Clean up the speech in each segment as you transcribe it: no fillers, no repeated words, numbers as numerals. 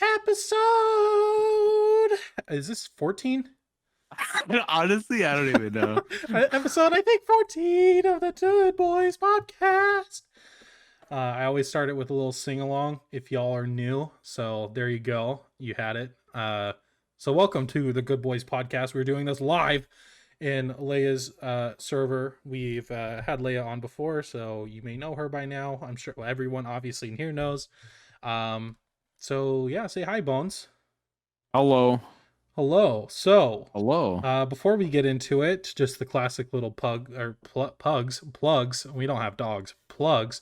episode. Is this 14? Honestly, I don't even know. Episode, I think 14 of the Good Boys podcast. I always start it with a little sing along if y'all are new. So there you go. You had it. So welcome to the Good Boys podcast. We're doing this live in Leia's server. We've had Leia on before, so you may know her by now. I'm sure everyone obviously in here knows. So yeah, say hi, Bones. Hello. Hello. So, Hello. before we get into it, just the classic little plugs. We don't have dogs. Plugs.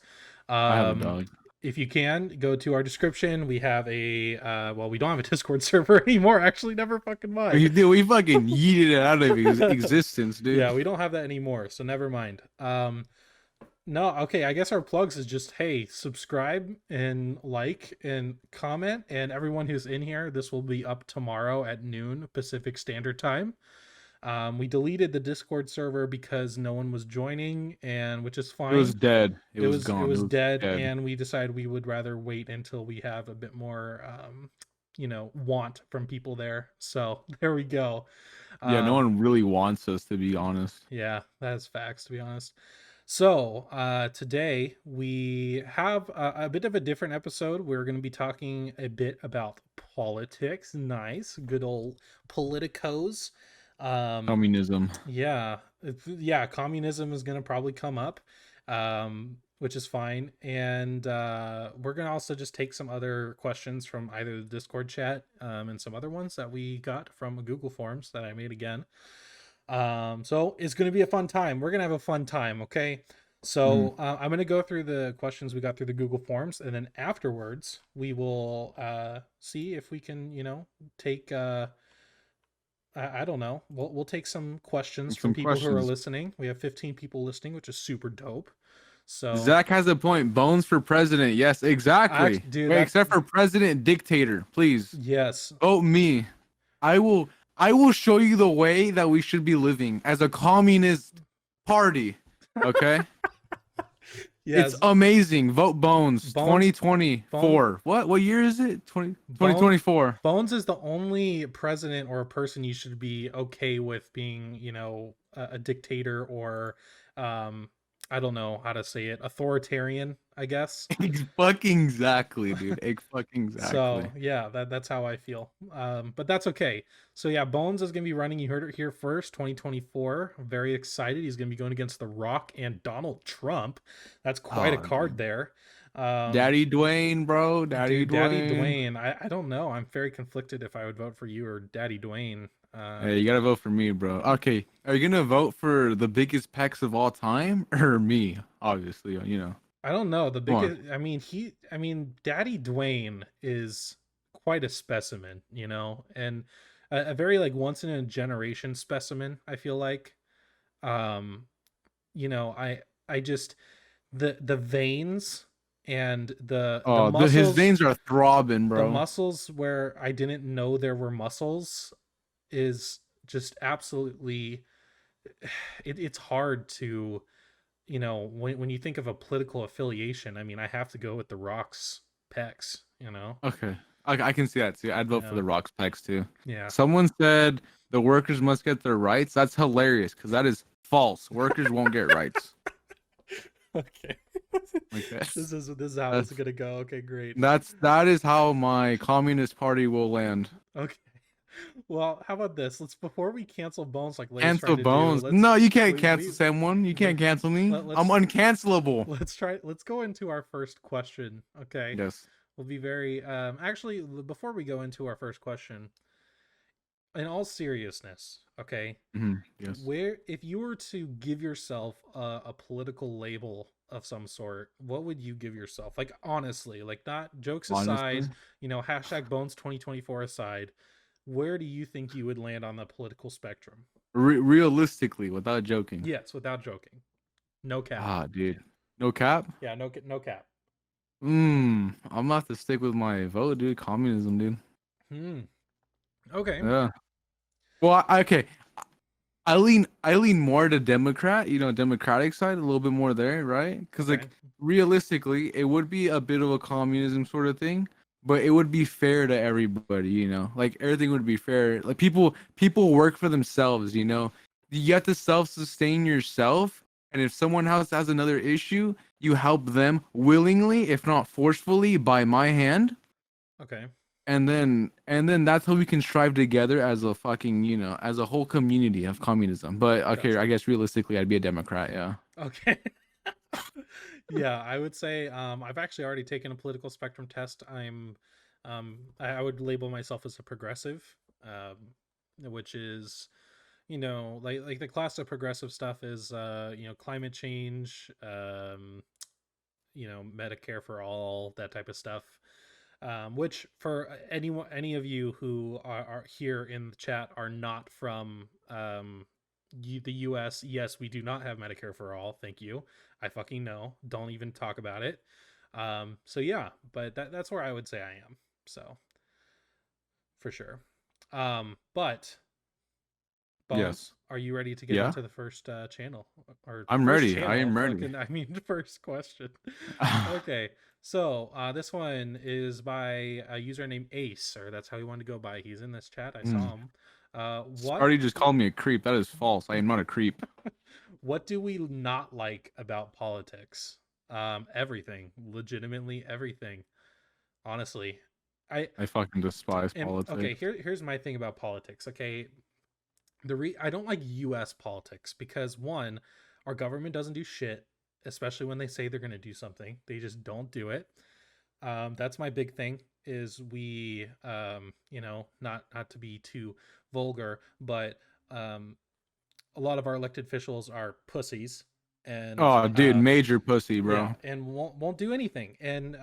I have a Um, dog. if you can go to our description, we have a well, we don't have a Discord server anymore. Actually, never fucking mind. We fucking yeeted it out of existence, dude. Yeah, we don't have that anymore, so never mind. No, okay, I guess our plugs is just, hey, subscribe and like and comment, and everyone who's in here, this will be up tomorrow at noon Pacific Standard Time. We deleted the Discord server because no one was joining, and which is fine. It was dead. It was gone. It was dead, and we decided we would rather wait until we have a bit more want from people there. So there we go. Yeah, no one really wants us, to be honest. Yeah, that's facts, to be honest. So today we have a bit of a different episode. We're going to be talking a bit about politics. Nice, good old politicos. Communism. Yeah, communism is going to probably come up, which is fine. And we're going to also just take some other questions from either the Discord chat and some other ones that we got from Google Forms that I made again. So it's going to be a fun time. We're going to have a fun time. Okay. So I'm going to go through the questions we got through the Google Forms, and then afterwards we will see if we can, take I don't know. We'll take some questions from people who are listening. We have 15 people listening, which is super dope. So Zach has a point. Bones for president. Yes, exactly. Dude, wait, except for president dictator, please. Yes. Vote me. I will show you the way that we should be living as a communist party. Okay? Yes. It's amazing. Vote Bones. 2024. What year is it? 2024. Bones is the only president or a person you should be okay with being, a dictator or I don't know how to say it, authoritarian, I guess. Fucking exactly, dude. Fucking exactly. So yeah, that's how I feel. But that's okay. So yeah, Bones is gonna be running. You heard it here first. 2024. I'm very excited. He's gonna be going against The Rock and Donald Trump. That's quite a card there. Daddy Dwayne, bro. Daddy Dwayne. I don't know. I'm very conflicted if I would vote for you or Daddy Dwayne. Hey, you gotta vote for me, bro. Okay, are you gonna vote for the biggest pecs of all time or me? Obviously, I don't know. The biggest. I mean, Daddy Dwayne is quite a specimen, and a very like once in a generation specimen. I feel like, I just the veins and the muscles, his veins are throbbing, bro. The muscles where I didn't know there were muscles is just absolutely. It's hard to. When you think of a political affiliation, I mean, I have to go with The Rock's pecs, Okay. I can see that too. I'd vote for The Rock's pecs too. Yeah. Someone said the workers must get their rights. That's hilarious because that is false. Workers won't get rights. Okay. This is how it's gonna go. Okay, great. That is how my communist party will land. Okay. Well, how about this? Before we cancel Bones, like cancel Bones. No, you can't cancel someone. You can't cancel me. I'm uncancelable. Let's go into our first question. Okay. Yes. We'll be very actually before we go into our first question, in all seriousness, okay? Yes. Where if you were to give yourself a political label of some sort, what would you give yourself? Like honestly, like not jokes aside, hashtag Bones 2024 aside. Where do you think you would land on the political spectrum? Realistically, without joking. Yes, without joking. No cap. Dude. No cap? Yeah, no cap. I'm gonna have to stick with my vote, dude. Communism, dude. Okay. Yeah. Well, okay. I lean more to Democrat, Democratic side, a little bit more there, right? Because like realistically, it would be a bit of a communism sort of thing, but it would be fair to everybody, you know. Like everything would be fair. Like people work for themselves, you know. You have to self-sustain yourself, and if someone else has another issue, you help them willingly, if not forcefully, by my hand. Okay. And then that's how we can strive together as a fucking, you know, as a whole community of communism. But okay, I Gotcha. guess realistically I'd be a Democrat, yeah. Okay. Yeah, I would say I've actually already taken a political spectrum test. I would label myself as a progressive, which is, like the class of progressive stuff is climate change, Medicare for all, that type of stuff. Which for any of you who are here in the chat are not from the US, yes, we do not have Medicare for all. Thank you. I fucking know. Don't even talk about it. So yeah, but that's where I would say I am. So for sure. But Yes. Bones, are you ready to get Yeah. into the first channel or I'm first ready. I channel? am ready. Fucking, I mean, first question. Okay, so this one is by a user named Ace, or that's how he wanted to go by. He's in this chat. I Mm. saw him. What Already just called me a creep. That is false. I am not a creep. what do we not like about politics? Everything, legitimately everything. Honestly, I I fucking despise am okay. politics. Here's my thing about politics. Okay, I don't like U.S. politics because one, our government doesn't do shit, especially when they say they're going to do something. They just don't do it. That's my big thing. Is we, not to be too vulgar, but a lot of our elected officials are pussies, and Oh, dude, major pussy, yeah, bro. and won't do anything, and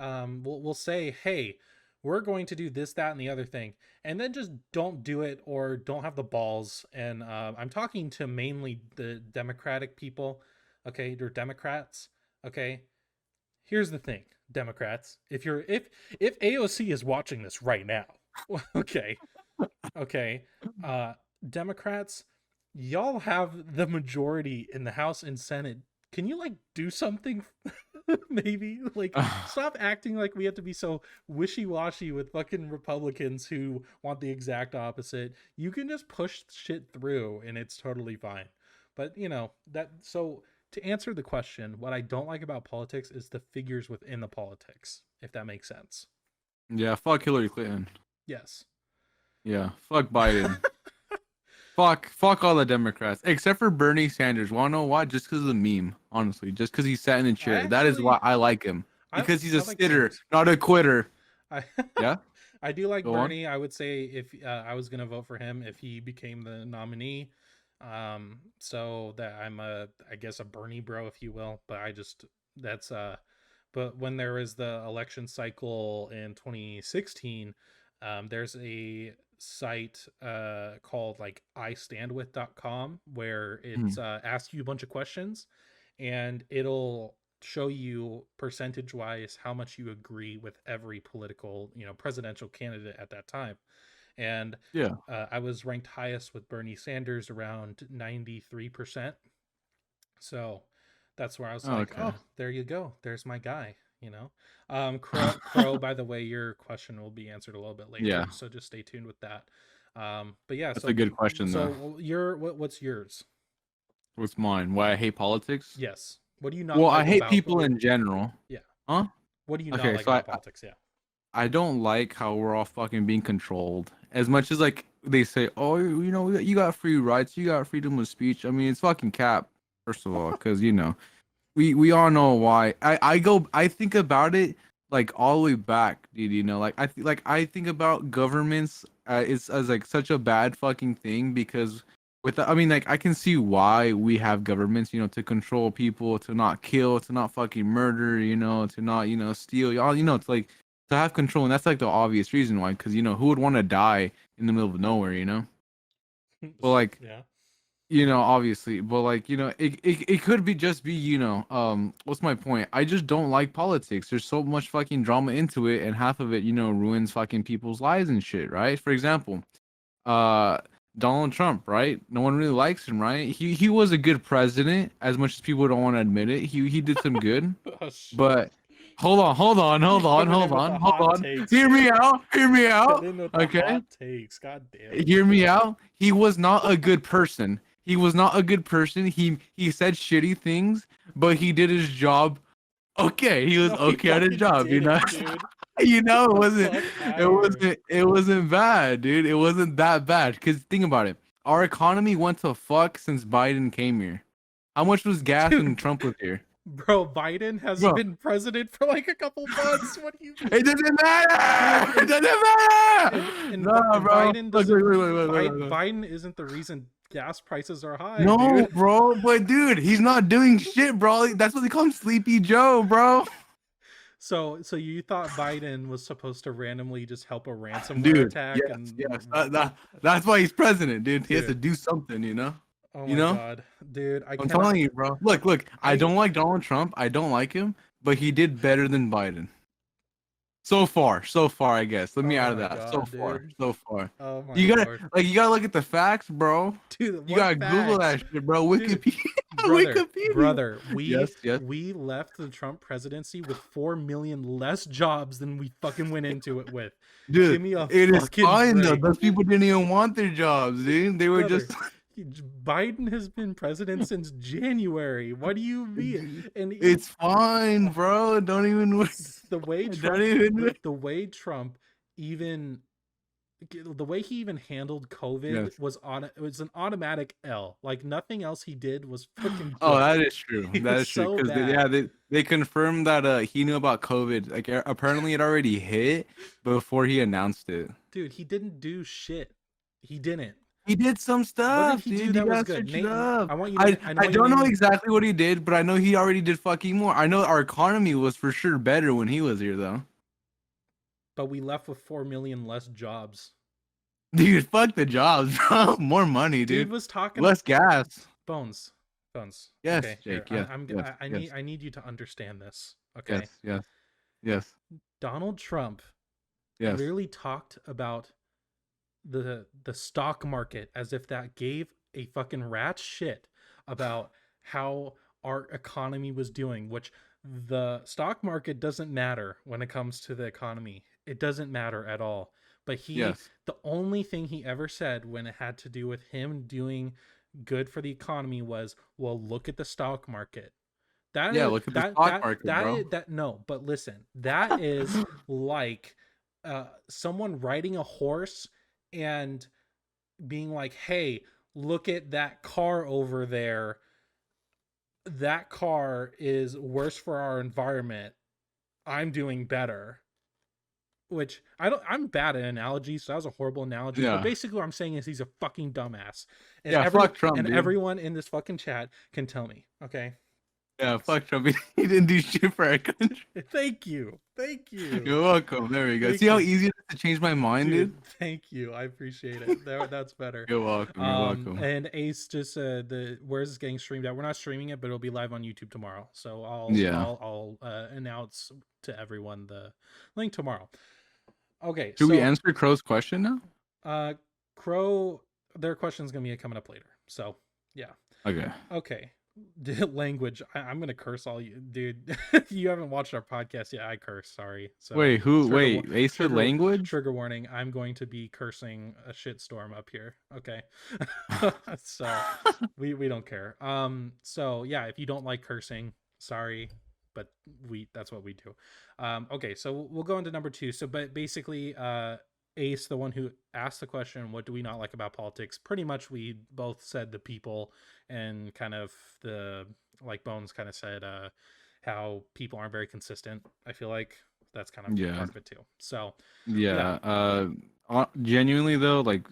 we'll say, hey, we're going to do this, that, and the other thing, and then just don't do it or don't have the balls. And I'm talking to mainly the Democratic people. Okay, they're Democrats. Okay, here's the thing, Democrats. If AOC is watching this right now, okay, okay, uh, Democrats, y'all have the majority in the House and Senate. Can you like do something? Maybe like stop acting like we have to be so wishy-washy with fucking Republicans who want the exact opposite. You can just push shit through and it's totally fine. But that, so to answer the question, what I don't like about politics is the figures within the politics, if that makes sense. Yeah, fuck Hillary Clinton. Yes. Yeah, fuck Biden. Fuck all the Democrats except for Bernie Sanders. Wanna know why? Just because of the meme, honestly. Just because he sat in the I chair. That is actually why I like him. I Because he's a I like sitter, Sanders. not a quitter. I Yeah, I do like go on. Bernie. I would say if I was gonna vote for him if he became the nominee, so that I'm I guess a Bernie bro, if you will. But I just that's but when there was the election cycle in 2016, there's a site called like istandwith.com where Hmm. it's asks you a bunch of questions, and it'll show you percentage wise how much you agree with every political presidential candidate at that time. And Yeah. I was ranked highest with Bernie Sanders, around 93%. So that's where I was like, Okay. oh, there you go, there's my guy. Crow, by the way, your question will be answered a little bit later, Yeah, so just stay tuned with that. But yeah, that's a good question though. so what's yours? What's mine? Why I hate politics? Yes, what do you not Well, I like hate about people in general. yeah, Huh? what do you not Okay, like so about politics? Yeah. I don't like how we're all fucking being controlled. As much as like they say, oh, you know, you got free rights, you got freedom of speech. I mean, it's fucking cap, first of all, because we all know why. I think about it like all the way back, dude. You know, like I think about governments it's as like such a bad fucking thing because I mean, like I can see why we have governments, you know, to control people, to not kill, to not fucking murder, you know, to not steal, y'all, you know, it's like to have control, and that's like the obvious reason why, because who would want to die in the middle of nowhere, you know? Well, like Yeah. obviously, but like it could be just be what's my point? I just don't like politics. There's so much fucking drama into it, and half of it ruins fucking people's lives and shit, right? For example, uh Donald Trump, right? No one really likes him, right? He was a good president, as much as people don't want to admit it. He did some good, Oh, shit. but hold on. Hear me out. The Okay. hot takes. God damn. Hear me out. He was not a good person. He said shitty things, but he did his job. Okay, he was No, he okay at his fucking job, you know. didn't, dude. You know, Get the fuck out of here. it wasn't bad, dude. It wasn't that bad. Cause think about it. Our economy went to fuck since Biden came here. How much was gas when Dude, Trump was here? bro, Biden has Bro, been president for like a couple months. What do you it doesn't matter. It doesn't matter. No, bro. Biden Look, doesn't look. Biden isn't the reason gas prices are high, No, dude. bro, but dude, he's not doing shit, bro. That's what they call him, Sleepy Joe, bro. So you thought Biden was supposed to randomly just help a ransomware Dude, attack yes. That's why he's president, dude. He has to Dude. do something, you know. Oh You my know. god, dude! I'm telling you, bro. Look. I I- don't like Donald Trump. I don't like him, but he did better than Biden. So far, I guess. Let me Oh out of my that. God, dude. So far. Oh my You lord, gotta look at the facts, bro. dude! You What gotta Google facts? that shit, bro. Dude, Wikipedia. Wikipedia. brother, Yes. we left the Trump presidency with 4 million less jobs than we fucking went into it with. Dude, Give me a it is fucking fine though. break. Those people didn't even want their jobs, dude. They were Brother, just Biden has been president since January. What do you mean? And it's fine, bro. Don't even the way Trump, don't even the way Trump even the way he even handled COVID Yes. was it was an automatic L. Like nothing else he did was fucking good. Oh, that is true. He That was is true. so Because bad. they confirmed that he knew about COVID. Like apparently it already hit before he announced it. Dude, he didn't do shit. He didn't. He did some What stuff, did he do dude. that You was gotta good? search it Nate, up. I want you to. I don't know name- exactly what he did, but I know he already did fucking more. I know our economy was for sure better when he was here, though. But we left with 4 million less jobs. Dude, fuck the jobs, bro. More money, Dude dude. was talking Less gas. Bones. Yes, Okay, here. Jake. Yes. I need you to understand this. Okay. Yes. Donald Trump Yes. literally talked about the stock market as if that gave a fucking rat's shit about how our economy was doing, which the stock market doesn't matter when it comes to the economy. It doesn't matter at all. But Yes. the only thing he ever said when it had to do with him doing good for the economy was, well, look at the stock market. That Yeah, is look at the stock market, bro. no, but listen, that is like someone riding a horse and being like, hey, look at that car over there. That car is worse for our environment. I'm doing better. Which I'm bad at analogies, so that was a horrible analogy. Yeah. But basically what I'm saying is he's a fucking dumbass. And Yeah, fuck Trump, and dude. everyone in this fucking chat can tell me, okay? Yeah, fuck Trump. He didn't do shit for our country. Thank you. You're welcome. There we go. Thank See how you. easy it is to change my mind, dude? Thank you. I appreciate it. That's better. You're welcome. And Ace just where's this getting streamed at? We're not streaming it, but it'll be live on YouTube tomorrow. So I'll announce to everyone the link tomorrow. Okay. Should we answer Crow's question now? Crow, their question's gonna be coming up later. So yeah. Okay. Language. I'm gonna curse all you, dude. You haven't watched our podcast yet. I curse. Sorry. So Wait, Ace said language? Trigger warning. I'm going to be cursing a shitstorm up here. Okay. So we don't care. So yeah, if you don't like cursing, sorry, but that's what we do. Okay, so we'll go into number 2. So but basically Ace, the one who asked the question, what do we not like about politics? Pretty much we both said the people, and kind of the, like Bones kind of said, how people aren't very consistent. I feel like that's kind of part of it too. So genuinely though, like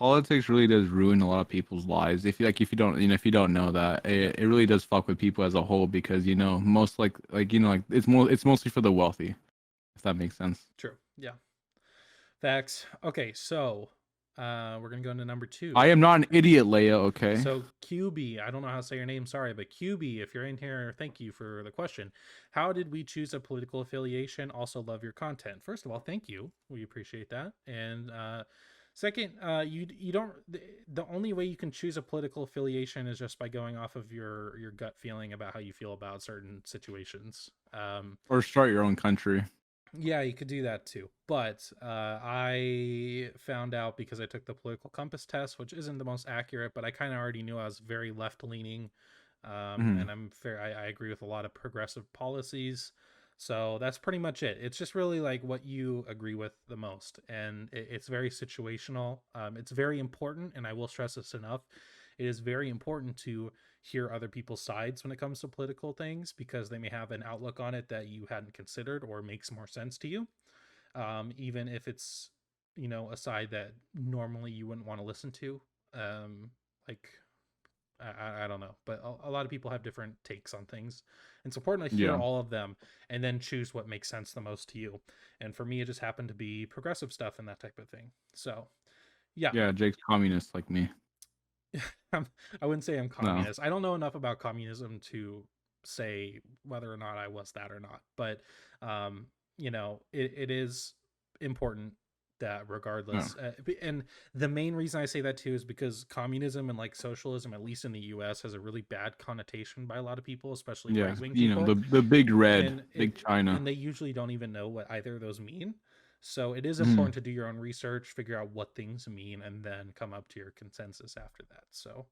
politics really does ruin a lot of people's lives. If you don't know that, it really does fuck with people as a whole, because most it's mostly for the wealthy, if that makes sense. True. Yeah. Facts. Okay, so we're gonna go into number 2. I am not an idiot, Leia. Okay. So QB, I don't know how to say your name, sorry, but QB, if you're in here, thank you for the question. How did we choose a political affiliation? Also love your content. First of all, thank you. We appreciate that. And second, you don't. The only way you can choose a political affiliation is just by going off of your gut feeling about how you feel about certain situations. Or start your own country. Yeah, you could do that too. But I found out because I took the political compass test, which isn't the most accurate, but I kind of already knew I was very left leaning. Hmm. And I'm fair. I agree with a lot of progressive policies. So that's pretty much it. It's just really like what you agree with the most. And it's very situational. It's very important. And I will stress this enough. It is very important to hear other people's sides when it comes to political things because they may have an outlook on it that you hadn't considered or makes more sense to you, even if it's a side that normally you wouldn't want to listen to. Like I don't know, but a lot of people have different takes on things. And it's important to hear Yeah. all of them and then choose what makes sense the most to you. And for me, it just happened to be progressive stuff and that type of thing. So yeah. Yeah, Jake's communist like me. I wouldn't say I'm No. communist. I don't know enough about communism to say whether or not I was that or not. But it is important that No. regardless. And the main reason I say that too is because communism and like socialism, at least in the U.S., has a really bad connotation by a lot of people, especially Yeah, right wing you know, people, the big red, and big China. they usually don't even know what either of those mean. So it is Mhm. important to do your own research, figure out what things mean, and then come up to your consensus after that. So,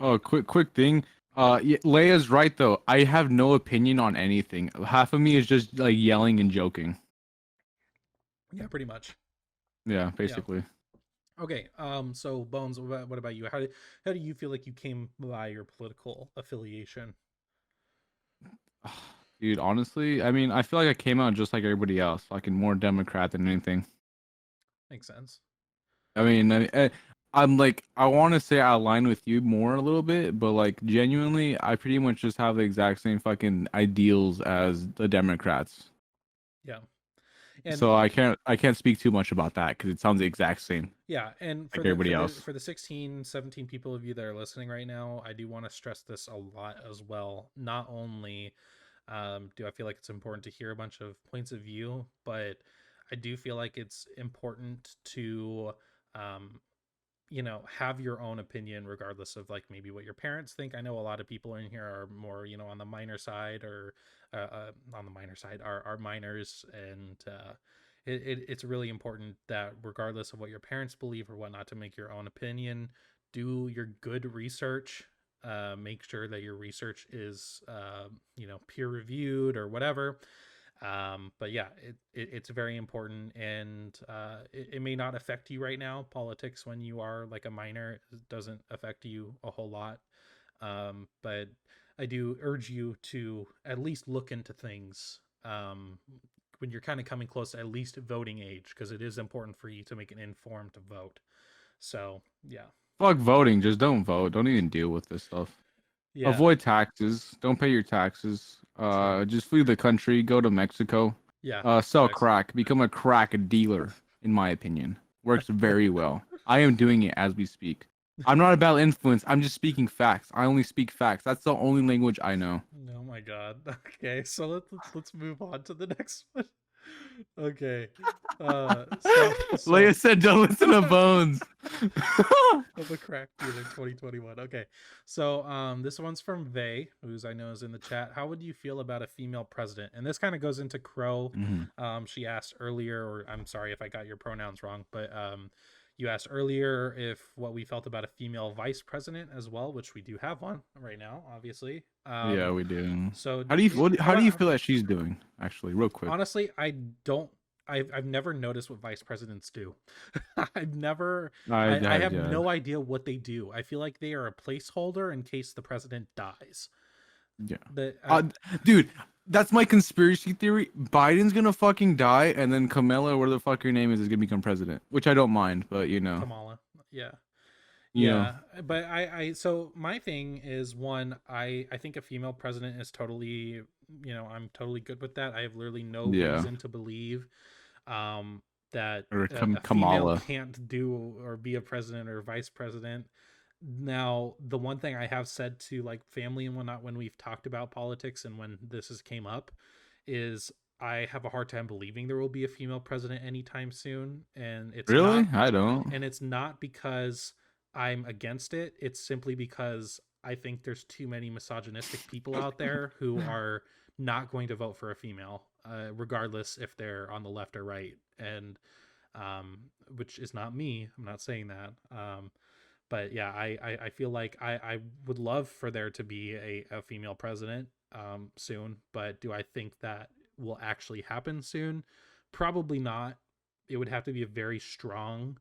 Oh, quick thing. Yeah, Leia's right though. I have no opinion on anything. Half of me is just like yelling and joking. yeah, pretty much. Yeah, Yeah. basically. Okay. So Bones, what about you? How do you feel like you came by your political affiliation? Dude, honestly, I mean, I feel like I came out just like everybody else, like in more Democrat than anything. Makes sense. I mean, I'm like, I want to say I align with you more a little bit, but like genuinely, I pretty much just have the exact same fucking ideals as the Democrats. Yeah. And So I can't speak too much about that because it sounds the exact same yeah, and like everybody else. for the 16, 17 people of you that are listening right now, I do want to stress this a lot as well. Not only do I feel like it's important to hear a bunch of points of view, but I do feel like it's important to um, have your own opinion regardless of like maybe what your parents think. I know a lot of people in here are more on the minor side or on the minor side are minors, and it's really important that regardless of what your parents believe or whatnot, to make your own opinion. Do your good research. Make sure that your research is peer reviewed or whatever. But yeah, it's very important, and it may not affect you right now. Politics, when you are like a minor, doesn't affect you a whole lot. But I do urge you to at least look into things when you're kind of coming close to at least voting age, because it is important for you to make an informed vote. So yeah. Fuck voting, just don't vote. Don't even deal with this stuff. Yeah. Avoid taxes. Don't pay your taxes. True. Just flee the country. Go to Mexico. Yeah. Sell Facts. crack. Become a crack dealer. In my opinion, works very well. I am doing it as we speak. I'm not about influence. I'm just speaking facts. I only speak facts. That's the only language I know. Oh my god. Okay, so let's move on to the next one. Okay. So Leia said, "Don't listen to Bones." of a crack dealer 2021. Okay. So this one's from Vay, who's I know is in the chat. How would you feel about a female president? And this kind of goes into Crow. Mhm. She asked earlier, or I'm sorry if I got your pronouns wrong, but you asked earlier if what we felt about a female vice president as well, which we do have one right now, obviously. Yeah, we do. So How do you feel that she's doing? Actually, real quick. honestly, I don't. I've never noticed what vice presidents do. I've never. I have Yeah. no idea what they do. I feel like they are a placeholder in case the president dies. Yeah. But Dude, that's my conspiracy theory. Biden's gonna fucking die, and then Kamala, whatever the fuck her name is gonna become president. Which I don't mind, but Kamala, yeah, you know, yeah. But so my thing is one. I think a female president is totally. I'm totally good with that. I have literally no yeah, reason to believe um, that or a female Kamala. can't do or be a president or vice president. Now, the one thing I have said to like family and whatnot when we've talked about politics and when this has came up is I have a hard time believing there will be a female president anytime soon, and Really? I don't. it's not because I'm against it. It's simply because I think there's too many misogynistic people out there who are not going to vote for a female, regardless if they're on the left or right. And which is not me. I'm not saying that. But yeah, I feel like I would love for there to be a female president soon. But do I think that will actually happen soon? Probably not. It would have to be a very strong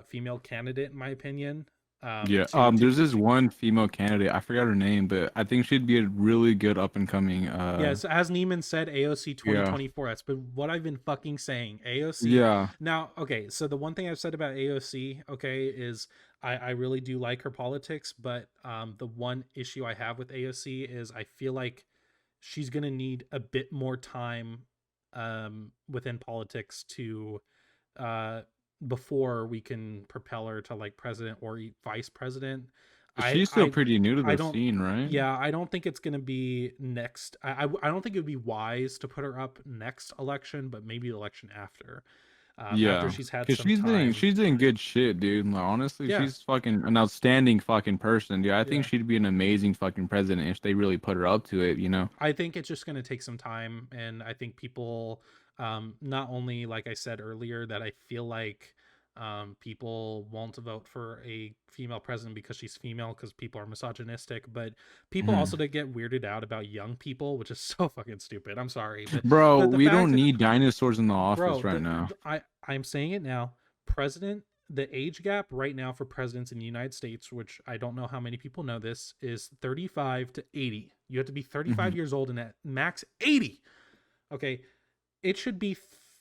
female candidate, in my opinion. Yeah. To There's this one female candidate. I forgot her name, but I think she'd be a really good up and coming. Yes, as Neiman said, AOC Yeah. 2024. That's been what I've been fucking saying. AOC. Yeah. Now, okay, so the one thing I've said about AOC, okay, is I really do like her politics, but the one issue I have with AOC is I feel like she's gonna need a bit more time within politics to uh before we can propel her to like president or vice president. I She's still I pretty new to I the don't. scene, right? Yeah, I don't think it's gonna be next. I don't think it would be wise to put her up next election, but maybe the election after, after Yeah. she's had Cause some time. she's doing good shit, dude. Like, honestly, Yeah, she's fucking an outstanding fucking person, dude. I think yeah. she'd be an amazing fucking president if they really put her up to it, you know? I think it's just gonna take some time, and I think people, not only like I said earlier, that I feel like people won't vote for a female president because she's female because people are misogynistic, but people Mhm. also to get weirded out about young people, which is so fucking stupid. I'm sorry, but Bro, the we fact don't need dinosaurs in the bro office right now. I'm saying it now. President The age gap right now for presidents in the United States, which I don't know how many people know this, is 35 to 80. You have to be 35 Mhm. years old and at max 80. Okay, it should be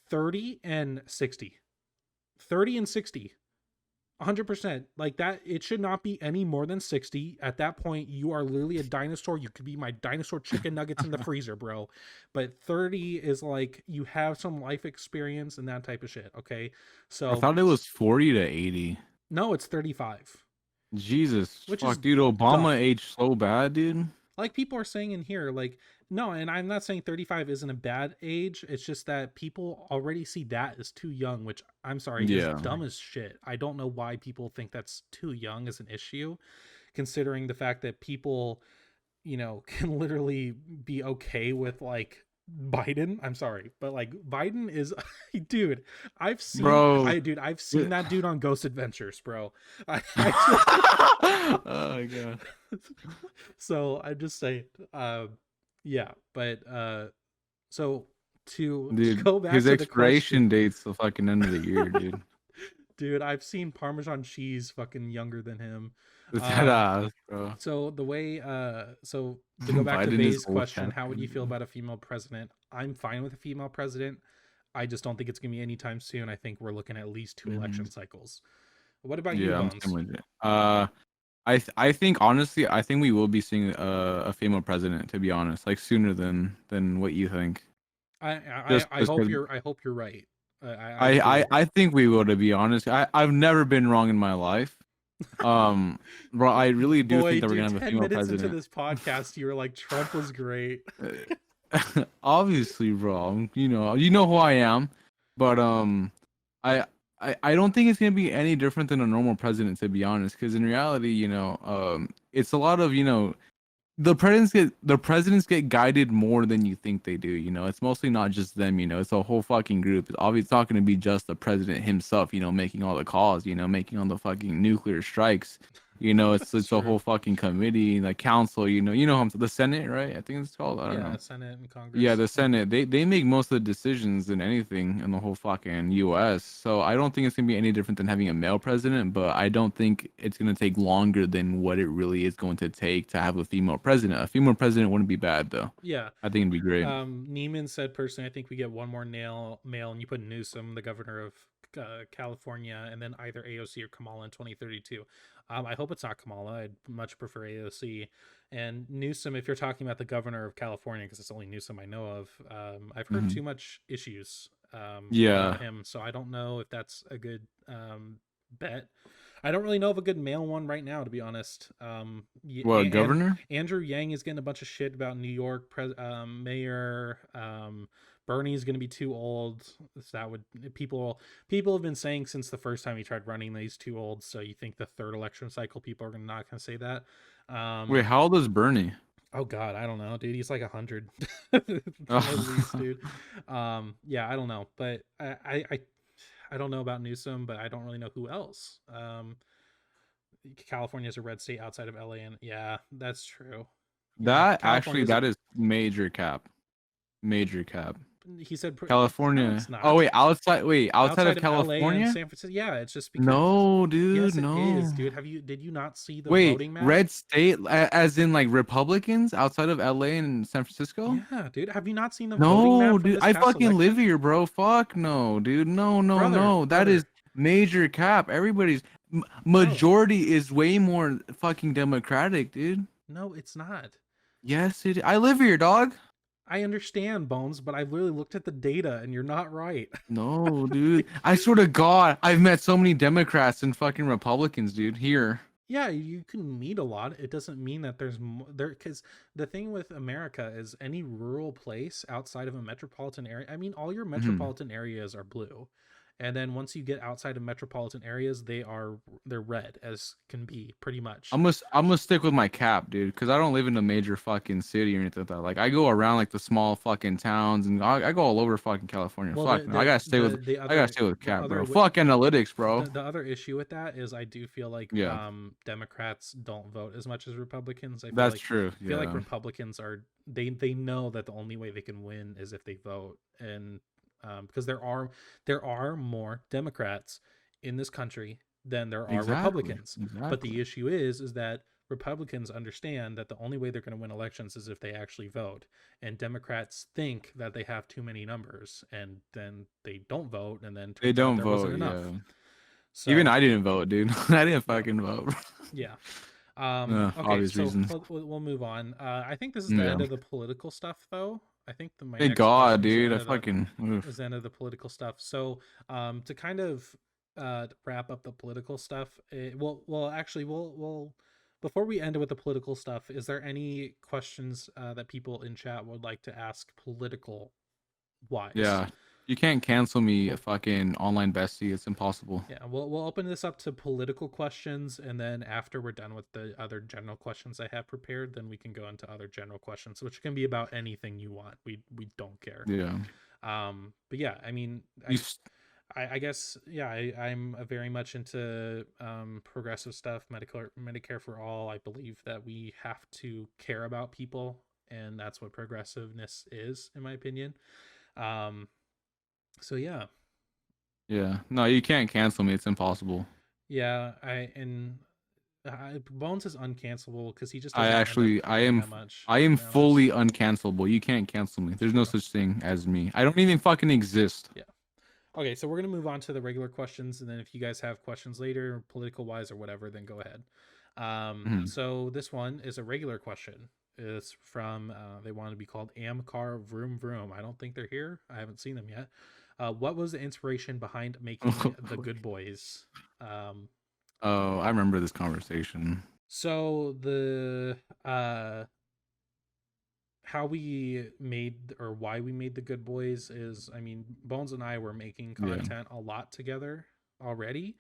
30 and 60. 30 and 60. 100%. Like that, it should not be any more than 60. At that point, you are literally a dinosaur. You could be my dinosaur chicken nuggets in the freezer, bro. But 30 is like you have some life experience and that type of shit, okay? I So, thought it was 40 to 80. no, it's 35, Jesus, which is fuck, dude. Obama dumb. aged so bad, dude. Like people are saying in here, like, no, and I'm not saying 35 isn't a bad age. It's just that people already see that as too young, which I'm sorry is Yeah. dumb as shit. I don't know why people think that's too young as an issue, considering the fact that people, can literally be okay with like Biden. I'm sorry, but like Biden is, dude. Bro. I've seen that dude on Ghost Adventures, bro. Oh my god. So I'm just saying, yeah, but so to Dude, go back his to the expiration question, date's the fucking end of the year, dude. dude, I've seen Parmesan cheese fucking younger than him. That ass, bro. So the way, so to go back to Biden is Vay's old question, how would you feel about a female president? I'm fine with a female president. I just don't think it's gonna be anytime soon. I think we're looking at least 2 election cycles. What about you, Yeah, I'm Bones? same with it. I think honestly, I think we will be seeing a female president. To be honest, like sooner than what you think. I Just hope 'cause you're right. I do. I think we will. To be honest, I've never been wrong in my life. Bro, I really do Boy, think that we're dude, gonna have a 10 female minutes into president. this podcast, you were like, Trump was great. Obviously, bro. You know who I am, but I I don't think it's gonna be any different than a normal president, to be honest. Because in reality, it's a lot of the presidents get guided more than you think they do. It's mostly not just them. It's a whole fucking group. It's obviously not going to be just the president himself. Making all the calls. Making all the fucking nuclear strikes. It's That's it's a true. whole fucking committee, like council. The Senate, right? I think it's called. I don't Yeah, know. Senate and Yeah, Congress. the Senate. They make most of the decisions in anything in the whole fucking U.S. So I don't think it's gonna be any different than having a male president, but I don't think it's gonna take longer than what it really is going to take to have a female president. A female president wouldn't be bad though. Yeah. I think it'd be great. Neiman said personally, I think we get one more male, and you put Newsom, the governor of California, and then either AOC or Kamala in 2032. I hope it's not Kamala. I'd much prefer AOC. And Newsom, if you're talking about the governor of California, because it's only Newsom I know of, I've heard Hmm. too much issues about Yeah. him, so I don't know if that's a good bet. I don't really know of a good male one right now, to be honest. What, And governor? Andrew Yang is getting a bunch of shit about New York mayor. Bernie's going to be too old. So that would people have been saying since the first time he tried running that he's too old. So you think the third election cycle people are not going to say that? Wait, how old is Bernie? Oh God, I don't know, dude. He's like 100 at least, dude. Yeah, I don't know, but I don't know about Newsom, but I don't really know who else. California is a red state outside of LA, and yeah, that's true. Yeah, That actually, California is a. that is major cap. Major cap. He said, no, California. it's Oh not. wait, outside of Outside of LA and California? San Francisco. Yeah, it's just because. No, dude, Yes, it is, no. dude. Did you not see the Wait, voting map? red state as in like Republicans outside of LA and San Francisco? Yeah, dude. Have you not seen the voting No, map from dude. this I past fucking live election? here, bro. Fuck no, dude. No, no, Brother, no. That is brother. major cap. Everybody's No. majority is way more fucking democratic, dude. No, it's not. Yes, it. I live here, dog. I understand, Bones, but I've literally looked at the data and you're not right. No, dude. I swear to God, I've met so many Democrats and fucking Republicans, dude. Here. Yeah, you can meet a lot. It doesn't mean that there's there, because the thing with America is any rural place outside of a metropolitan area. I mean, all your Mhm. metropolitan areas are blue, and then once you get outside of metropolitan areas, they're red as can be, pretty much. I'm gonna stick with my cap, dude, because I don't live in a major fucking city or anything like that. Like I go around like the small fucking towns, and I go all over fucking California. Well, Fuck no, I gotta stay with cap, bro. Fuck analytics, bro. the other issue with that is I do feel like Yeah, Democrats don't vote as much as Republicans. that's true. I feel like Yeah, Republicans are they know that the only way they can win is if they vote, and because there are more Democrats in this country than there are exactly, Republicans. But exactly. the issue is that Republicans understand that the only way they're going to win elections is if they actually vote, and Democrats think that they have too many numbers, and then they don't vote, and then They turns out don't there wasn't vote. Yeah, enough. even So I didn't vote, dude. I didn't yeah, fucking vote. yeah. Okay, Obvious so reasons. we'll move on. I think this is the Yeah. end of the political stuff, though. I think my Thank next God, question is the dude. end I of the fucking. Oof. political stuff. So, to kind of wrap up the political stuff, actually, we'll before we end with the political stuff, is there any questions that people in chat would like to ask political wise? Yeah, you can't cancel me, a Well, fucking online bestie. It's impossible. yeah, we'll open this up to political questions, and then after we're done with the other general questions I have prepared, then we can go into other general questions, which can be about anything you want. We don't care. Yeah. But yeah, I mean, You. I guess yeah, I'm very much into progressive stuff, Medicare for all. I believe that we have to care about people, and that's what progressiveness is, in my opinion. Um, so yeah, Yeah. No, you can't cancel me. It's impossible. yeah, Bones is uncancelable because he just I doesn't end up actually, caring that much, I to am be honest. fully uncancelable. You can't cancel me. That's There's no true. such thing as me. I don't even fucking exist. Yeah. Okay, so we're gonna move on to the regular questions, and then if you guys have questions later, political wise or whatever, then go ahead. Mhm. So this one is a regular question. It's from they want to be called Amcar Vroom Vroom. I don't think they're here. I haven't seen them yet. What was the inspiration behind making the Good Boys? Um, Oh, I remember this conversation. so the how we made or why we made the Good Boys is, I mean, Bones and I were making Yeah. content a lot together already.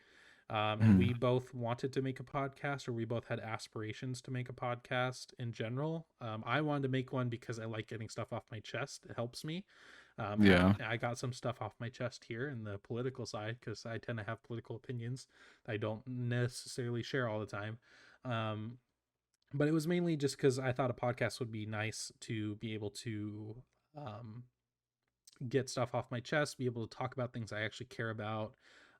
And Mhm. we both wanted to make a podcast, or we both had aspirations to make a podcast in general. I wanted to make one because I like getting stuff off my chest. It helps me. Yeah. I got some stuff off my chest here in the political side because I tend to have political opinions that I don't necessarily share all the time. Um, but it was mainly just because I thought a podcast would be nice to be able to um, get stuff off my chest, be able to talk about things I actually care about.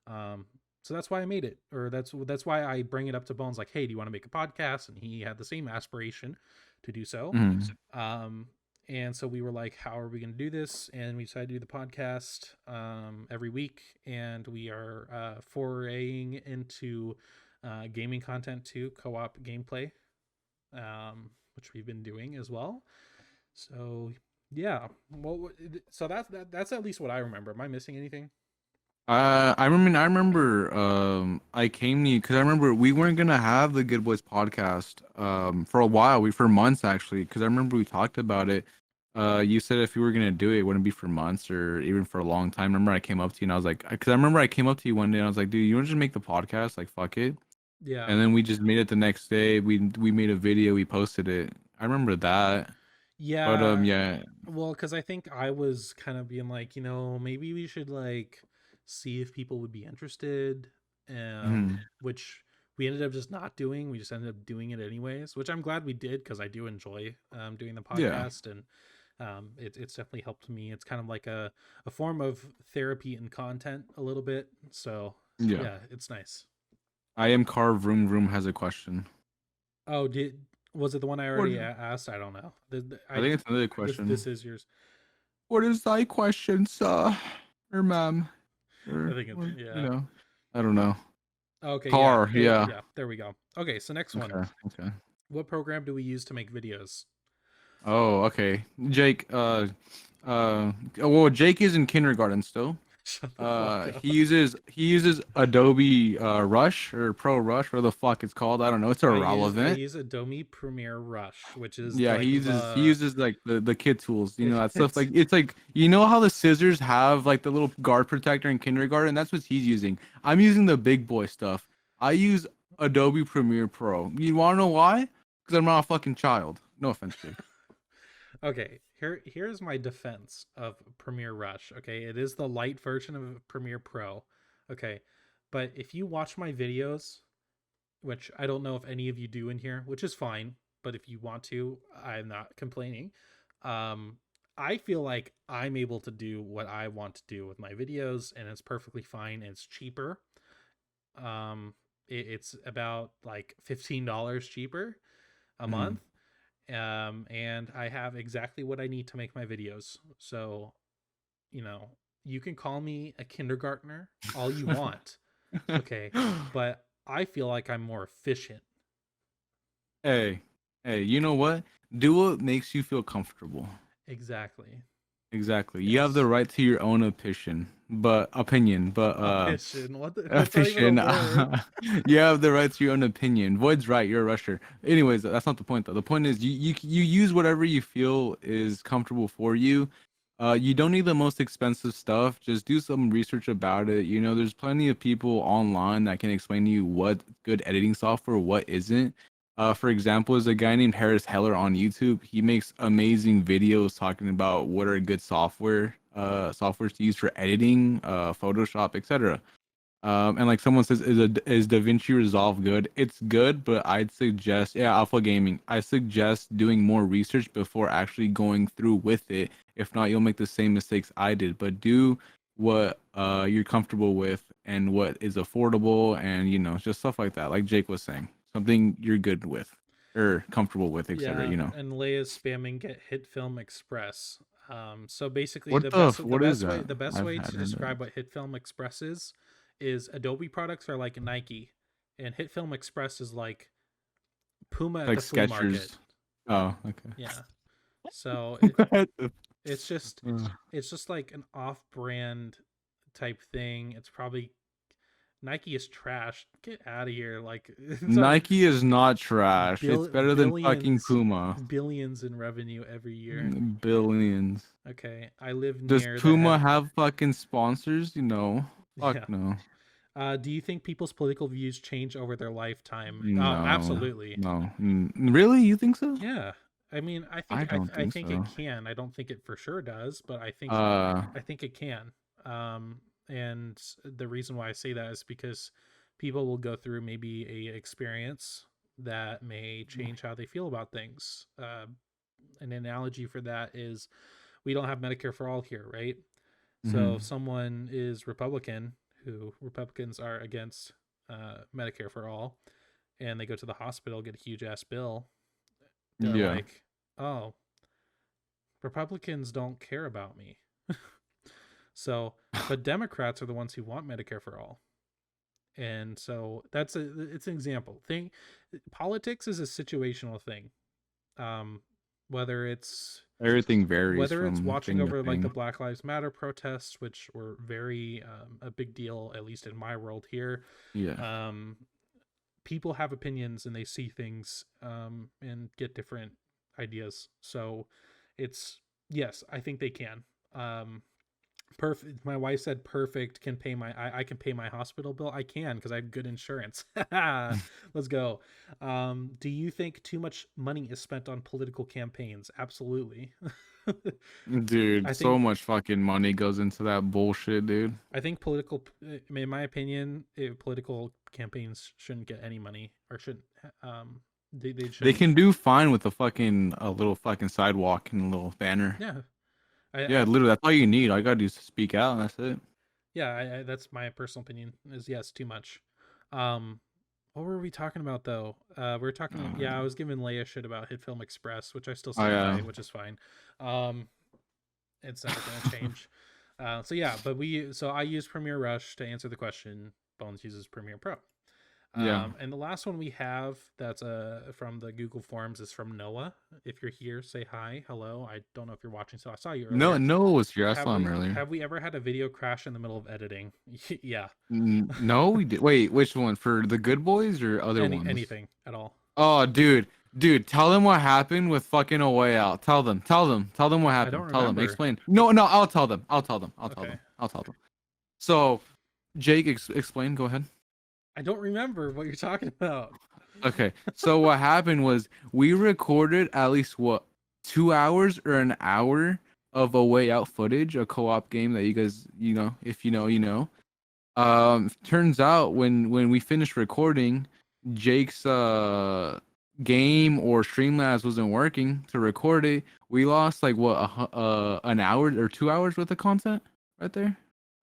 Um, so that's why I made it, or that's why I bring it up to Bones, like, hey, do you want to make a podcast? And he had the same aspiration to do so. Mhm. Um, and so we were like, how are we going to do this? And we decided to do the podcast every week, and we are foraying into gaming content too, co-op gameplay, which we've been doing as well. So yeah, well, so that's at least what I remember. Am I missing anything? I came to you because I remember we weren't gonna have the Good Boys podcast for a while, for months actually, because I remember we talked about it. You said if you were gonna do it, it wouldn't be for months or even for a long time. Remember I came up to you and I was like, because I remember I came up to you one day and I was like, dude, you want to just make the podcast? Like, fuck it. Yeah, And then we just made it the next day. We made a video, we posted it. I remember that. But Yeah, yeah. well, because I think I was kind of being like, maybe we should like see if people would be interested, Mhm. which we ended up just not doing. We just ended up doing it anyways, which I'm glad we did because I do enjoy doing the Yeah. podcast, and it's definitely helped me. It's kind of like a form of therapy and content a little bit. So Yeah. yeah, it's nice. I am Carve Room Room has a question. Oh, did was it the one I What already asked? I don't know. I think it's another question. This is yours. What is thy question, sir? Or ma'am? I Or think it's you yeah. know. I don't know. Okay, yeah. Car, yeah. Yeah, there we go. Okay, so next one. Okay, okay. What program do we use to make videos? Oh, okay. Jake, well, Jake is in kindergarten still. Shut the fuck He up. uses Adobe Rush or Pro Rush, whatever the fuck it's called. I don't know. It's I irrelevant. use Adobe Premiere Rush, which is Yeah, like he uses like the kid tools, that stuff. it's Like it's like how the scissors have like the little guard protector in kindergarten. That's what he's using. I'm using the big boy stuff. I use Adobe Premiere Pro. You want to know why? Because I'm not a fucking child. No offense, Jake. okay. Here's my defense of Premiere Rush. Okay, it is the light version of Premiere Pro. Okay, but if you watch my videos, which I don't know if any of you do in here, which is fine. But if you want to, I'm not complaining. Um, I feel like I'm able to do what I want to do with my videos, and it's perfectly fine. It's cheaper. It's about like $15 cheaper a Mhm. month. And I have exactly what I need to make my videos. So, you know, you can call me a kindergartner all you want. Okay. But I feel like I'm more efficient. Hey, hey, you know what? Do what makes you feel comfortable. Exactly. Exactly. You have the Yes. right to your own opinion, but Efficient. That's not even a opinion. word. You have the right to your own opinion. Void's right. You're a rusher. Anyways, that's not the point though. The point is you use whatever you feel is comfortable for you. You don't need the most expensive stuff. Just do some research about it. There's plenty of people online that can explain to you what good editing software, what isn't. For example, is a guy named Harris Heller on YouTube. He makes amazing videos talking about what are good softwares to use for editing, Photoshop, etc. And like someone says, is DaVinci Resolve good? It's good, but I'd suggest, yeah, Alpha Gaming. I suggest doing more research before actually going through with it. If not, you'll make the same mistakes I did. But do what you're comfortable with and what is affordable, and just stuff like that. Like Jake was saying, something you're good with or comfortable with, etc. Yeah, and Leia's spamming get Hit Film Express. So basically, What is that? the best I've way had to heard of it. describe what Hit Film Express is Adobe products are like Nike, and Hit Film Express is like Puma at Like the flea market. Skechers. Oh, okay. Yeah. So What the- it's just uh, it's just like an off-brand type thing. It's probably Nike is trash. Get out of here! Like it's a Nike is not trash. It's better than fucking billions Puma. billions in revenue every year. Billions. Okay, I live Does near the Puma head. have fucking sponsors? Fuck Yeah. no. Do you think people's political views change over their lifetime? No. Absolutely. No. Really? You think so? Yeah. I mean, I don't I think think it so. can. I don't think it for sure does, but Uh, I think it can. And the reason why I say that is because people will go through maybe a experience that may change how they feel about things. An analogy for that is we don't have Medicare for all here, right? So if mhm. someone is Republican, who Republicans are against Medicare for all, and they go to the hospital, get a huge ass bill, they're Yeah. like, "Oh, Republicans don't care about me." So, but Democrats are the ones who want Medicare for all, and so it's an example thing. Politics is a situational thing. Um, whether it's Everything varies whether it's from watching thing to over like the thing. Black Lives Matter protests, which were very a big deal, at least in my world here. Yeah. Um, People have opinions and they see things and get different ideas. So it's yes, I think they can. Um, Perfect. My wife said perfect. Can pay my I can pay my hospital bill. I can because I have good insurance. Let's go. Do you think too much money is spent on political campaigns? Absolutely. Dude, I so think much fucking money goes into that bullshit, dude. political, in my opinion, political campaigns shouldn't get any money or shouldn't. They They shouldn't. can do fine with a little fucking sidewalk and a little banner. Yeah. Yeah, I literally, that's all you need. All you gotta do is speak out, and that's it. yeah. That's my personal opinion. Is yes, too much. Um, What were we talking about though? We were talking. Yeah, I Uh, was giving Leia shit about Hit Film Express, which I still oh stand yeah, by, which is fine. Um, it's never gonna change. So yeah, but so I use Premiere Rush to answer the question. Bones uses Premiere Pro. yeah. And the last one we have that's from the Google Forms is from Noah. If you're here, say hi, hello. I don't know if you're watching, so I saw you No, earlier. no was here. I saw him earlier. Have we ever had a video crash in the middle of editing? Yeah, No, we did. Wait, which one? For the good boys or other ones? anything at all. Oh, dude, tell them what happened with fucking A Way Out. Tell them what I don't happened. Tell them. remember. Explain. No, no, I'll tell them. Okay. I'll tell them. So, Jake, explain. Go ahead. I don't remember what you're talking about. Okay. So what happened was we recorded at least what 2 hours or an hour of A Way Out footage, a co-op game that you guys, if you know, you know. Turns out when we finished recording, Jake's game or Streamlabs wasn't working to record it. We lost like what an hour or 2 hours worth of content right there,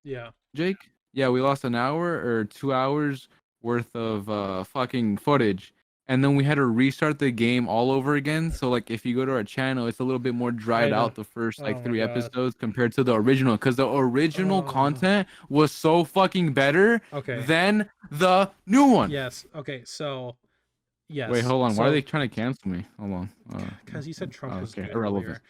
Yeah. Jake. Yeah, we lost an hour or 2 hours worth of fucking footage. And then we had to restart the game all over again. So like if you go to our channel, it's a little bit more I dried know. out the first Oh like my three god. episodes compared to the original. Because the original Oh. content was so fucking better Okay. than the new one. Yes. Okay. So Wait, yes. hold on. Why are they So trying to cancel me? Hold on. because you said Trump was Okay, good irrelevant. earlier.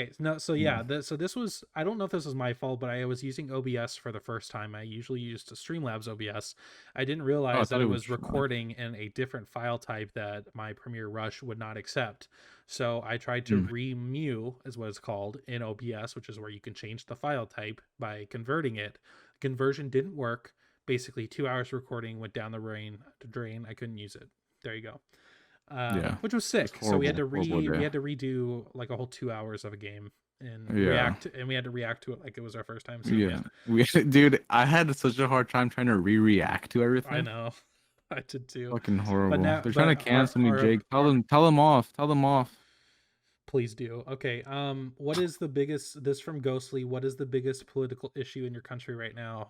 Okay. No. So Yeah. yeah. So this was. I don't know if this was my fault, but I was using OBS for the first time. I usually used Streamlabs OBS. I didn't Oh, I realize that thought it it was was recording in a different file type that my Premiere Rush would not accept. So I tried to mm, remew, is what it's called in OBS, which is where you can change the file type by converting it. Conversion didn't work. Basically, 2 hours recording went down the drain. I couldn't use it. There you go. yeah. Which was It's sick. So horrible. Horrible we day. had to redo like a whole 2 hours of a game and Yeah. we had to react to it like it was our first time. So yeah, Yeah. We dude, I had such a hard time trying to react to I everything. know. I did too. Fucking But horrible. now, They're trying but to cancel me, Jake. our Tell them off. Tell them off. please do. Okay. What is the biggest? This from Ghostly. What is the biggest political issue in your country right now?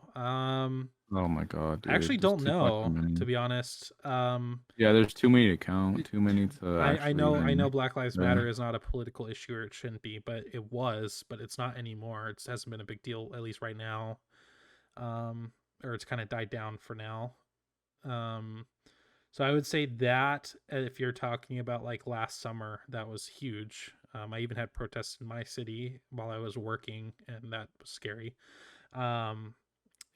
Oh my god, I actually dude. There's don't too fucking know, to many. be honest. Yeah, there's too many to count. Too many to actually I know even Black Lives say. Matter is not a political issue, or it shouldn't be, but it was, but it's not anymore. It hasn't been a big deal, at least right now. Or it's kind of died down for now. Um, so I would say that if you're talking about like last summer, that was huge. I even had protests in my city while I was working, and that was scary. Um,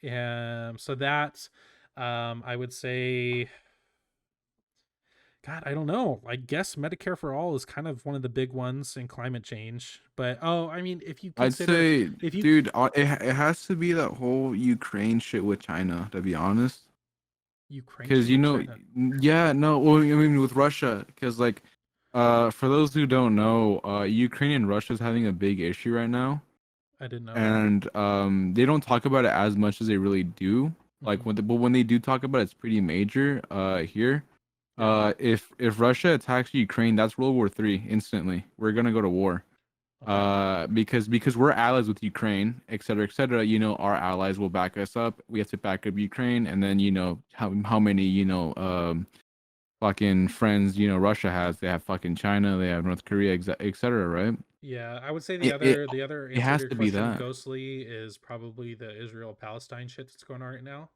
and so that, I would say, God, I don't know. I guess Medicare for all is kind of one of the big ones in climate change. But oh, I mean, if you I'd consider, say, if you dude, it has to be that whole Ukraine shit with China, to be honest. Ukraine Because shit with China, yeah, no, well, I mean with Russia, because like, for those who don't know, Ukraine and Russia's having a big issue right now, I didn't know that. and they don't talk about it as much as they really do. Hmm. But when they do talk about it, it's pretty major. Here, Yeah. if Russia attacks Ukraine, that's World War III instantly. We're gonna go to war. Okay. Because we're allies with Ukraine, et cetera, et cetera. Our allies will back us up. We have to back up Ukraine, and then how many fucking friends Russia has. They have fucking China. They have North Korea, et cetera. Right? Yeah, I would say It it the other it answer to has your to be question, that. Ghostly, is probably the Israel Palestine shit that's going on right now.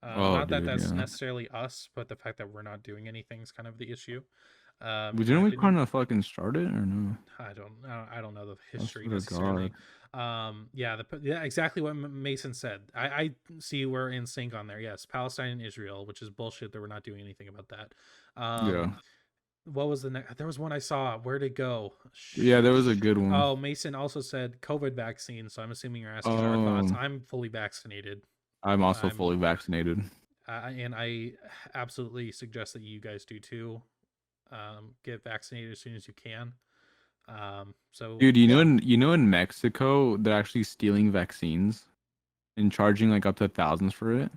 Oh, Not that dude, that's yeah. necessarily us, but the fact that we're not doing anything is kind of the issue, But in my didn't we opinion. kind of fucking start it or no? I don't know the I history swear to necessarily. God. Yeah, yeah, exactly what Mason said. I see we're in sync on there. Yes, Palestine and Israel, which is bullshit that we're not doing anything about that. Yeah. what was the next? There was one I saw. Where'd it go? Yeah, there was a good one. Oh, Mason also said COVID vaccine. So I'm assuming you're asking our thoughts. Oh, I'm fully vaccinated. I'm also I'm, fully vaccinated. and I absolutely suggest that you guys do too. Get vaccinated as soon as you can. So Dude, yeah, you know in Mexico they're actually stealing vaccines and charging like up to thousands for it.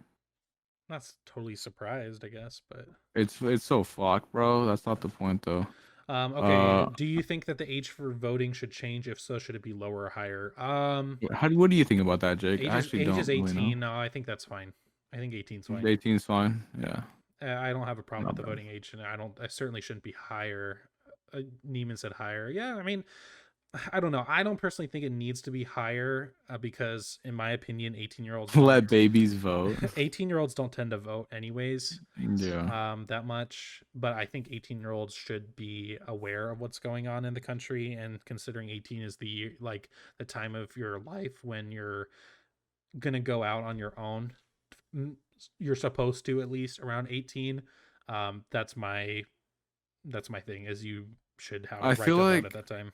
not totally surprised, I guess, but It's so fucked, bro. That's not the point though. okay. Do you think that the age for voting should change? If so, should it be lower or higher? What do you think about that, Jake? I actually Age is don't really know. 18. No, I think that's fine. I think 18's fine. 18 is fine. Yeah, I don't have a problem with not the bad. voting age, and I certainly shouldn't be higher. Neiman said higher. Yeah, I mean, I don't know. I don't personally think it needs to be higher because, in my opinion, 18-year-olds don't. Let babies vote. 18-year-olds don't tend to vote anyways, Yeah. that much. But I think 18-year-olds should be aware of what's going on in the country, and considering 18 is the like the time of your life when you're gonna go out on your own. You're supposed to at least around 18. That's my thing. Is you should have I the right feel to vote at like that time.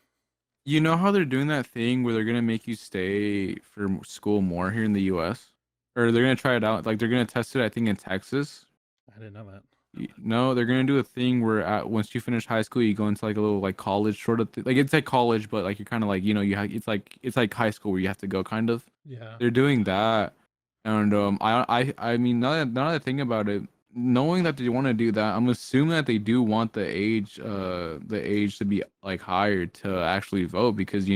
you know how they're doing that thing where they're gonna make you stay for school more here in the U.S. Or they're gonna try it out. Like they're gonna test it. I think in Texas. I didn't know that. No, they're gonna do a thing where once you finish high school, you go into like a little like college sort of like it's like college, but like you're kind of like it's like high school where you have to go kind of. Yeah, They're doing that, and I mean now that I think about it, knowing that they want to do that, I'm assuming that they do want the age to be like higher to actually vote because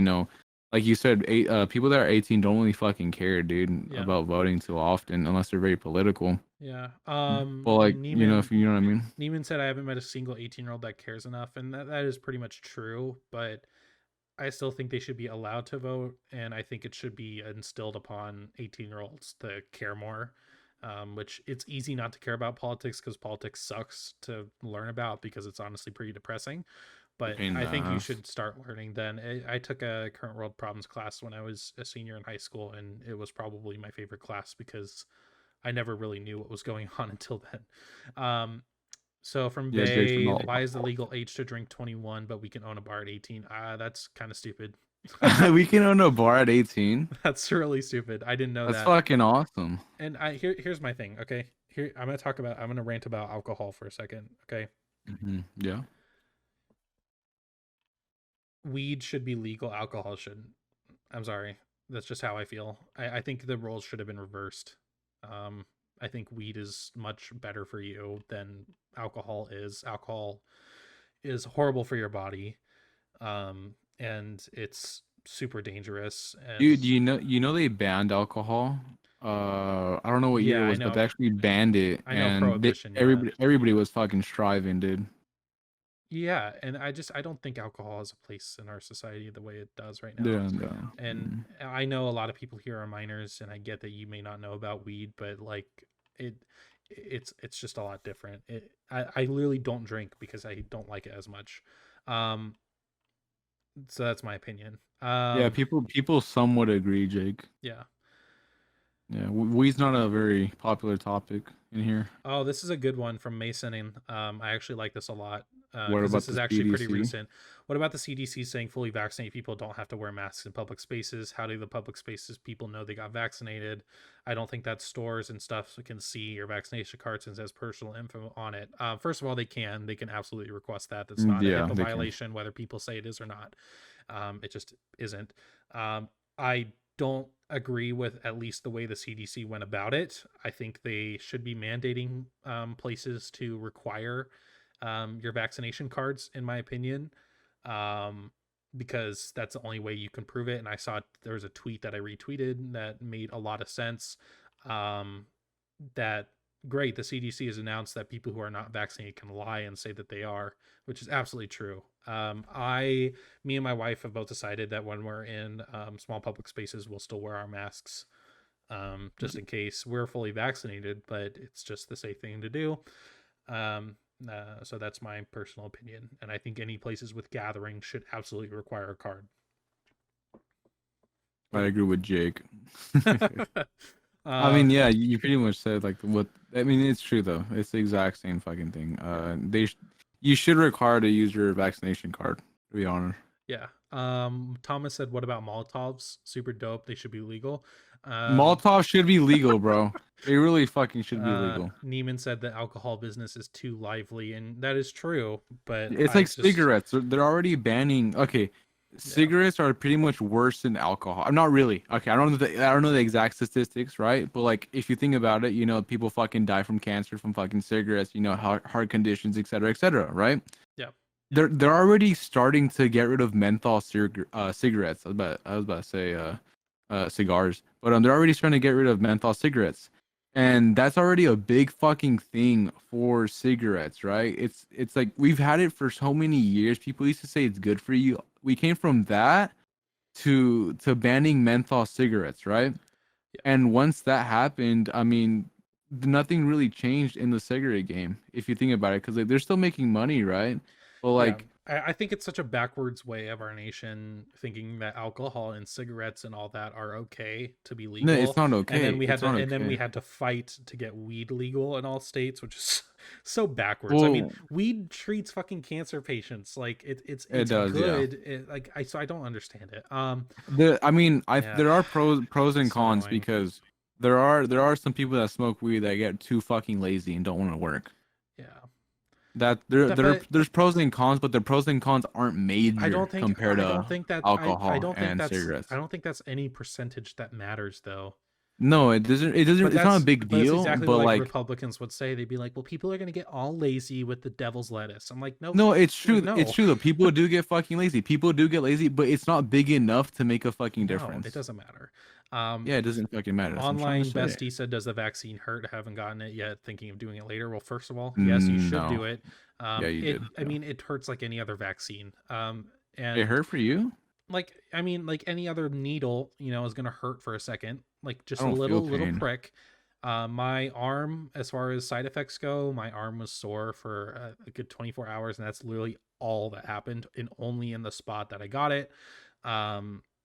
like you said, people that are 18 don't really fucking care, dude, yeah, about voting too often unless they're very political. yeah. But like if you know what I mean. Neiman said I haven't met a single 18-year-old that cares enough, and that is pretty much true. But I still think they should be allowed to vote, and I think it should be instilled upon 18-year-olds to care more. Which it's easy not to care about politics because politics sucks to learn about because it's honestly pretty depressing. The But pain in I the think you ass. should start learning then. I took a current world problems class when I was a senior in high school, and it was probably my favorite class because I never really knew what was going on until then. So from Yeah, Jake's Bay, about. why is the legal age to drink 21, but we can own a bar at 18? That's kind of stupid. We can own a bar at 18. That's really stupid. I didn't know That's that. fucking awesome. And here's my thing. Okay, here I'm gonna rant about alcohol for a second. Okay, Yeah. weed should be legal. Alcohol shouldn't. I'm sorry. That's just how I feel. I think the roles should have been reversed. Um, I think weed is much better for you than alcohol is. Alcohol is horrible for your body, and it's super dangerous. And Dude, you know they banned alcohol. I don't know what year yeah, it I was, but they know. actually banned it, I know and prohibition. Yeah, everybody was fucking striving, dude. yeah, and I don't think alcohol has a place in our society the way it does right now. Yeah, no. And I know a lot of people here are minors, and I get that you may not know about weed, but like it it's just a lot different. I literally don't drink because I don't like it as much. Um, so that's my opinion. Yeah, people somewhat agree, Jake. Yeah. Yeah, weed's not a very popular topic in here. Oh, this is a good one from Mason, and I actually like this a lot What because about this the is actually pretty CDC? recent. What about the CDC saying fully vaccinated people don't have to wear masks in public spaces? How do the public spaces people know they got vaccinated? I don't think that stores and stuff can see your vaccination cards and says personal info on it. First of all, they can absolutely request that. That's not a Yeah, HIPAA they can. violation, whether people say it is or not. It just isn't. I don't agree with at least the way the CDC went about it. I think they should be mandating places to require your vaccination cards, in my opinion, um, because that's the only way you can prove it. And I saw there was a tweet that I retweeted that made a lot of sense. Um, that great, the CDC has announced that people who are not vaccinated can lie and say that they are, which is absolutely true. Me and my wife have both decided that when we're in small public spaces, we'll still wear our masks, just in case we're fully vaccinated. But it's just the safe thing to do. So that's my personal opinion, and I think any places with gatherings should absolutely require a card. I agree with Jake. I uh, mean, yeah, you pretty much said like what I mean. It's true though. It's the exact same fucking thing. You should require to use your vaccination card, to be honest. Yeah. Thomas said, "What about Molotovs? Super dope. They should be legal." Um, Molotov should be legal, bro. They really fucking should be legal. Neiman said the alcohol business is too lively, and that is true. But It's I like just, cigarettes. They're already banning. Okay, yeah, cigarettes are pretty much worse than alcohol. I'm not really. Okay, I don't know the exact statistics, right? But like, if you think about it, you know, people fucking die from cancer from fucking cigarettes. You know, heart conditions, etc., right? yeah, They're already starting to get rid of menthol cigarettes. I was about to say cigars, but they're already starting to get rid of menthol cigarettes, and that's already a big fucking thing for cigarettes, right? It's like we've had it for so many years. People used to say it's good for you. We came from that to banning menthol cigarettes, right? yeah, And once that happened, I mean, nothing really changed in the cigarette game if you think about it, because like they're still making money, right? But yeah. like, I think it's such a backwards way of our nation thinking that alcohol and cigarettes and all that are okay to be no, it's legal, not and okay. then we had It's to, not and then we okay. had to fight to get weed legal in all states, which is so backwards. I mean, Well, weed treats fucking cancer patients. Like it it's does, yeah. good. So I don't understand it. I mean, Yeah, there are pros and so cons annoying. because there are some people that smoke weed that get too fucking lazy and don't want to work. Yeah, That but there's pros and cons, but the pros and cons aren't major compared I don't to think that I alcohol don't think and that's I cigarettes. don't think that's any percentage that matters though. No, it doesn't. It doesn't. It's not a big But that's deal. exactly what But like like, Republicans would say. They'd be like, "Well, people are gonna get all lazy with the devil's lettuce." I'm like, "No, no, it's true. It's no, true though. People do get fucking lazy. People do get lazy, but it's not big enough to make a fucking no, it difference. doesn't matter." Um, Yeah, it doesn't fucking matter. That's what I'm trying to Online say. bestie said, "Does the vaccine hurt? I haven't gotten it yet. Thinking of doing it later." Well, first of all, yes, you should No. do it. Yeah, you did. I Yeah. mean, it hurts like any other vaccine. It And hurt for you? like I mean, like any other needle, is gonna hurt for a second, like I just a don't feel little pain. prick. My arm, as far as side effects go, my arm was sore for a good 24 hours, and that's literally all that happened, and only in the spot that I got it.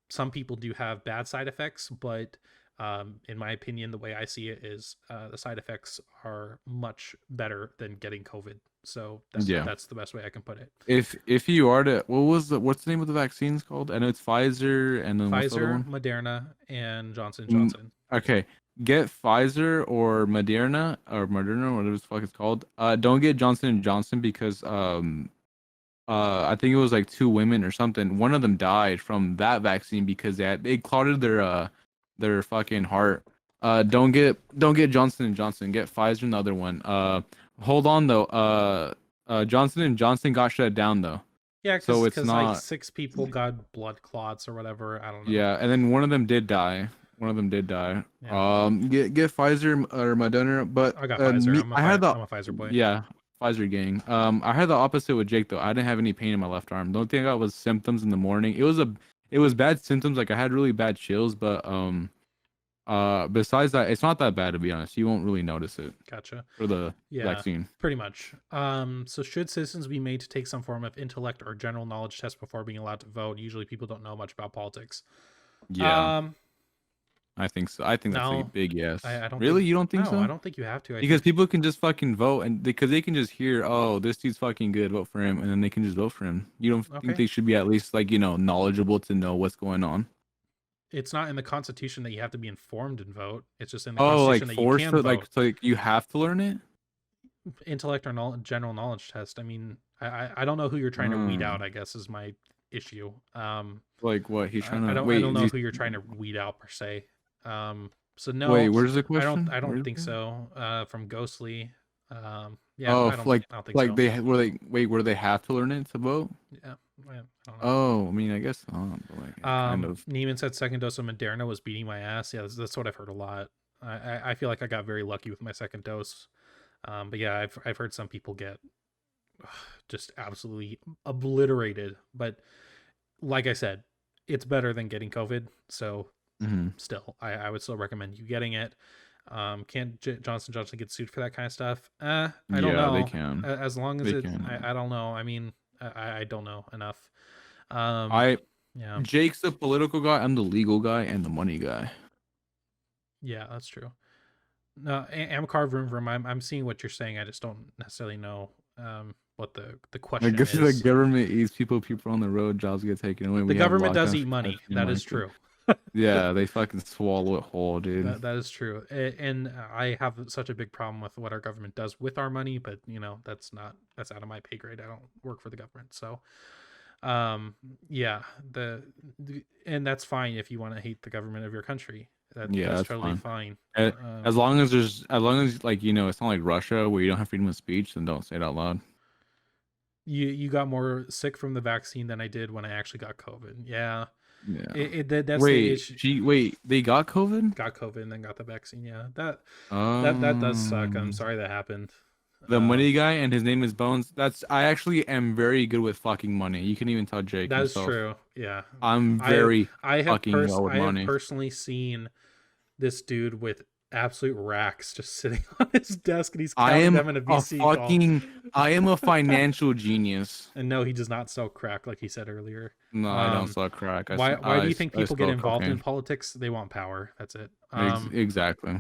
Some people do have bad side effects, but in my opinion, the way I see it is the side effects are much better than getting COVID. So Yeah. that's the best way I can put it. If you are to what's the name of the vaccines called? I know it's Pfizer and then what's the other Pfizer, one? Moderna, and Johnson Mm, Johnson. okay. Get Pfizer or Moderna, whatever the fuck it's called. Don't get Johnson and Johnson because I think it was like two women or something. One of them died from that vaccine because they clotted their fucking heart. Don't get Johnson and Johnson. Get Pfizer and the other one. Hold on though. Johnson and Johnson got shut down though, Yeah, so it's because like not. 6 people got blood clots or whatever. I don't know. Yeah, and then one of them did die. One of them did die. Yeah, Get Pfizer or Moderna, but I got Pfizer. me, I had the I'm a Pfizer boy. yeah Pfizer gang. I had the opposite with Jake though. I didn't have any pain in my left arm. The only thing I got was symptoms in the morning. It was bad symptoms. Like I had really bad chills, but besides that, it's not that bad to be honest. You won't really notice it Gotcha. for the Yeah, vaccine. pretty much. So should citizens be made to take some form of intellect or general knowledge test before being allowed to vote? Usually, people don't know much about politics. Yeah, Um, I think so. I think that's a no, big yes. I don't Really, think. you don't think No, I so? don't think you have to. I Because think people can just fucking vote and because they can just hear, oh, this dude's fucking good, vote for him, and then they can just vote for him. You don't think okay. they should be at least like, knowledgeable to know what's going on? It's not in the Constitution that you have to be informed and vote. It's just in the Oh, like Constitution that you forced can to vote. like you have to learn it? Intellect or general knowledge test. I mean, I don't know who you're trying to weed out. Mm. I guess is my issue. Like what? He's trying to I don't wait, know who you're trying to weed out per se. So wait, no, where's the question? I don't Where's think the... so. From Ghostly, yeah, Oh, I don't think so. where they have to learn it to vote? Yeah, I don't know. Oh, I mean, I guess but like kind of. Neiman said second dose of Moderna was beating my ass. Yeah, that's what I've heard a lot. I feel like I got very lucky with my second dose. But yeah, I've heard some people get just absolutely obliterated. But like I said, it's better than getting COVID. So Mhm. still, I would still recommend you getting it. Can't Johnson Johnson get sued for that kind of stuff? I don't Yeah, they know. can. As long as They it's, can. I don't know. I mean, I don't know enough. Um, I yeah, Jake's the political guy, I'm the legal guy and the money guy. yeah, that's true. No, Amcar Vroom Vroom. I'm seeing what you're saying. I just don't necessarily know what the I question guess the is. government eats people on the road, jobs get taken away. The We have government does lockdowns eat for money. testing That is market. true. Yeah, they fucking swallow it whole, dude. That is true. And I have such a big problem with what our government does with our money, but that's out of my pay grade. I don't work for the government. So um yeah, and that's fine if you want to hate the government of your country. Yeah, That's that's totally fine. fine. As long as like it's not like Russia where you don't have freedom of speech, then don't say it out loud. You got more sick from the vaccine than I did when I actually got COVID. Yeah. Yeah. That's the Wait, issue. they got COVID? Got COVID and then got the vaccine. Yeah. That does suck. I'm Um, sorry that happened. the money guy and his name is Bones. I actually am very good with fucking money. You can even tell Jake That's himself. true. Yeah. I'm I very fucking well with I have money. personally seen this dude with absolute racks just sitting on his desk and he's counting them in a VC call. I am a financial genius. And no, he does not sell crack like he said earlier. No, I don't sell crack. Why do you think I people get sell involved in cocaine. politics? They want power. That's it. Exactly.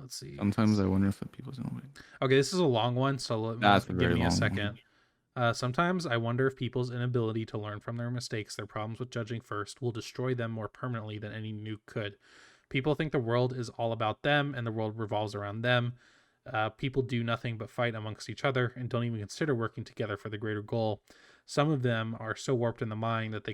Let's see. Sometimes I wonder if the people's gonna win. Okay, this is a long one, so give me a second. Sometimes I wonder if people's inability to learn from their mistakes, their problems with judging first, will destroy them more permanently than any nuke could. People think the world is all about them and the world revolves around them. People do nothing but fight amongst each other and don't even consider working together for the greater goal. Some of them are so warped in the mind that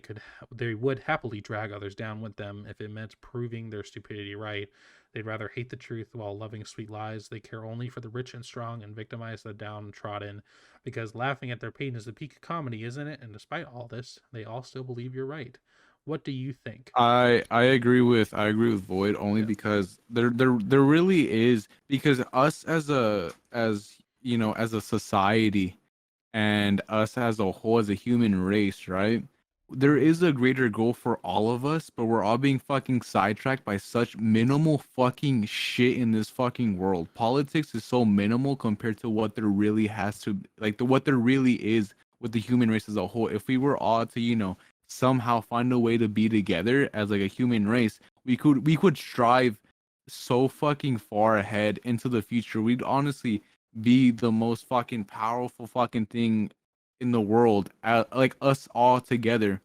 they would happily drag others down with them if it meant proving their stupidity right. They'd rather hate the truth while loving sweet lies. They care only for the rich and strong and victimize the downtrodden, because laughing at their pain is the peak of comedy, isn't it? And despite all this, they all still believe you're right. What do you think? I agree with Void only because there really is, because us as as a society and us as a whole as a human race, right? There is a greater goal for all of us, but we're all being fucking sidetracked by such minimal fucking shit in this fucking world. Politics is so minimal compared to what there really has to, like, what there really is with the human race as a whole. If we were all to, somehow find a way to be together as like a human race, we could strive so fucking far ahead into the future. We'd honestly be the most fucking powerful fucking thing in the world, like us all together.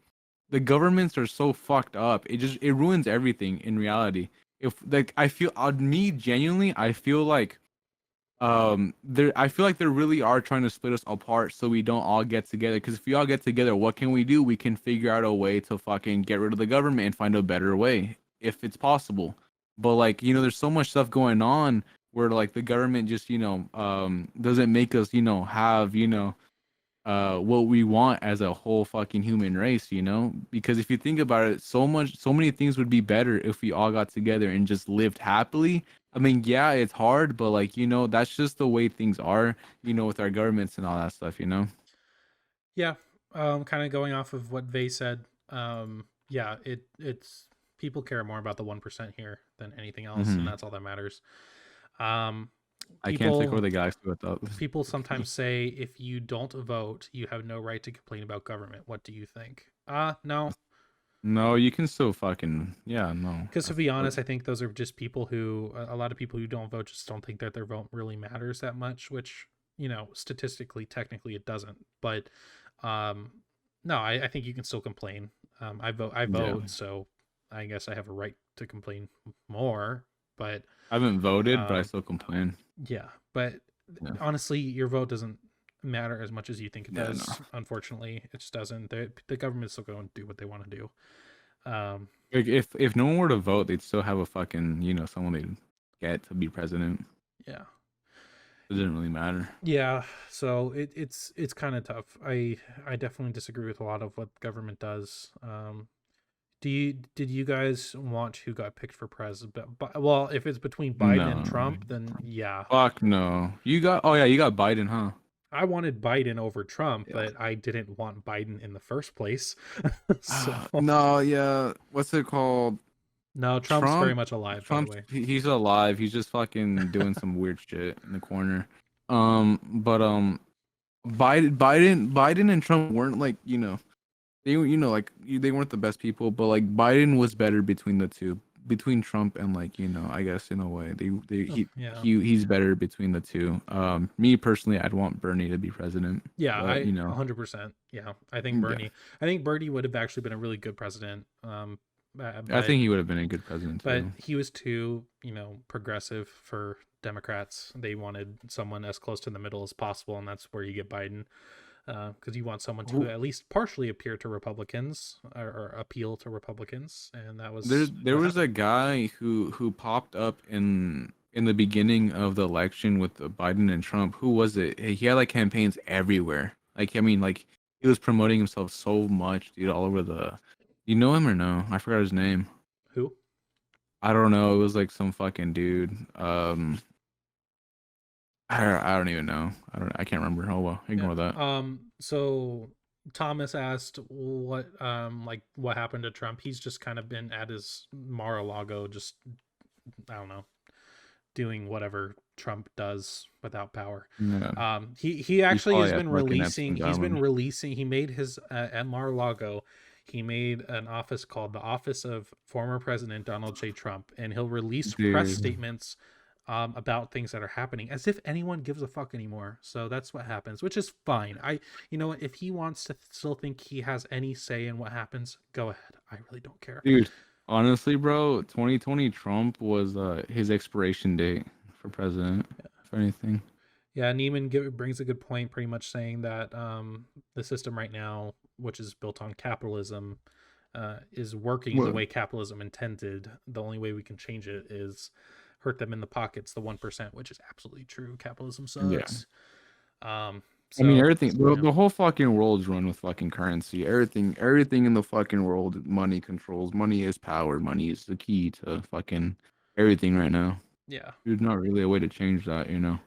The governments are so fucked up. It ruins everything in reality. If like I feel me genuinely, I feel like they really are trying to split us apart so we don't all get together, because if we all get together, what can we do? We can figure out a way to fucking get rid of the government and find a better way if it's possible. But like, there's so much stuff going on where like the government just doesn't make us have what we want as a whole fucking human race, because if you think about it, so many things would be better if we all got together and just lived happily. I mean, yeah, it's hard, but like, that's just the way things are, with our governments and all that stuff. Yeah, kind of going off of what Vay said. Yeah, it's people care more about the 1% here than anything else, and that's all that matters. I can't take over the galaxy without people sometimes say if you don't vote, you have no right to complain about government. What do you think? No. No, you can still fucking no. Because to be honest, I think those are just people who a lot of people who don't vote just don't think that their vote really matters that much, which statistically, technically, it doesn't. But no, I think you can still complain. I vote, so I guess I have a right to complain more. But I haven't voted, but I still complain. Yeah, but honestly, your vote doesn't matter as much as you think it does. No. Unfortunately, it just doesn't. The government's still going to do what they want to do. Like if no one were to vote, they'd still have a fucking someone they'd get to be president. Yeah, it didn't really matter. Yeah, so it's kind of tough. I definitely disagree with a lot of what government does. Did you guys want who got picked for president? Well, if it's between Biden and Trump, then yeah. Fuck no. You got Biden, huh? I wanted Biden over Trump, but I didn't want Biden in the first place. No, yeah. What's it called? No, Trump's very much alive. By the way, he's alive. He's just fucking doing some weird shit in the corner. But Biden and Trump weren't they like they weren't the best people, but like Biden was better between the two. between Trump and like, I guess in a way Yeah. he's better between the two. Me personally, I'd want Bernie to be president, Yeah, but I 100%. Yeah, I think yeah, Bernie would have actually been a really good president. I But think he would have been a good president too. he was too, progressive for Democrats. They wanted someone as close to the middle as possible, and that's where you get Biden. Because you want someone to Who at least partially appear to Republicans or appeal to Republicans, and that there was there what was happened. a guy who popped up in the beginning of the election with Biden and Trump. Who was it? He had like campaigns everywhere. Like I mean, like he was promoting himself so much, dude, all over the. You know him or no? I forgot his name. Who? I don't know. It was like some fucking dude. I don't even know. I can't remember. Oh well, Yeah. ignore that. So Thomas asked what happened to Trump. He's just kind of been at his Mar-a-Lago, just I don't know, doing whatever Trump does without power. Yeah, He he's actually probably has at been fucking releasing. Epstein's He's been Island, releasing. He made his at Mar-a-Lago. He made an office called the Office of Former President Donald J. Trump, and he'll release press dude. statements about things that are happening, as if anyone gives a fuck anymore. So that's what happens, which is fine. If he wants to still think he has any say in what happens, go ahead. I really don't care. Dude, honestly, bro, 2020 Trump was his expiration date for president, if anything. Yeah, Neiman brings a good point, pretty much saying that the system right now, which is built on capitalism, is working the Well, way capitalism intended. The only way we can change it is hurt them in the pockets, the 1%, which is absolutely true. Capitalism yeah. sucks. Um, I mean, so everything, you the know, whole fucking world's run with fucking currency. Everything in the fucking world, money controls. Money is power. Money is the key to fucking everything right now. yeah. There's not really a way to change that, Online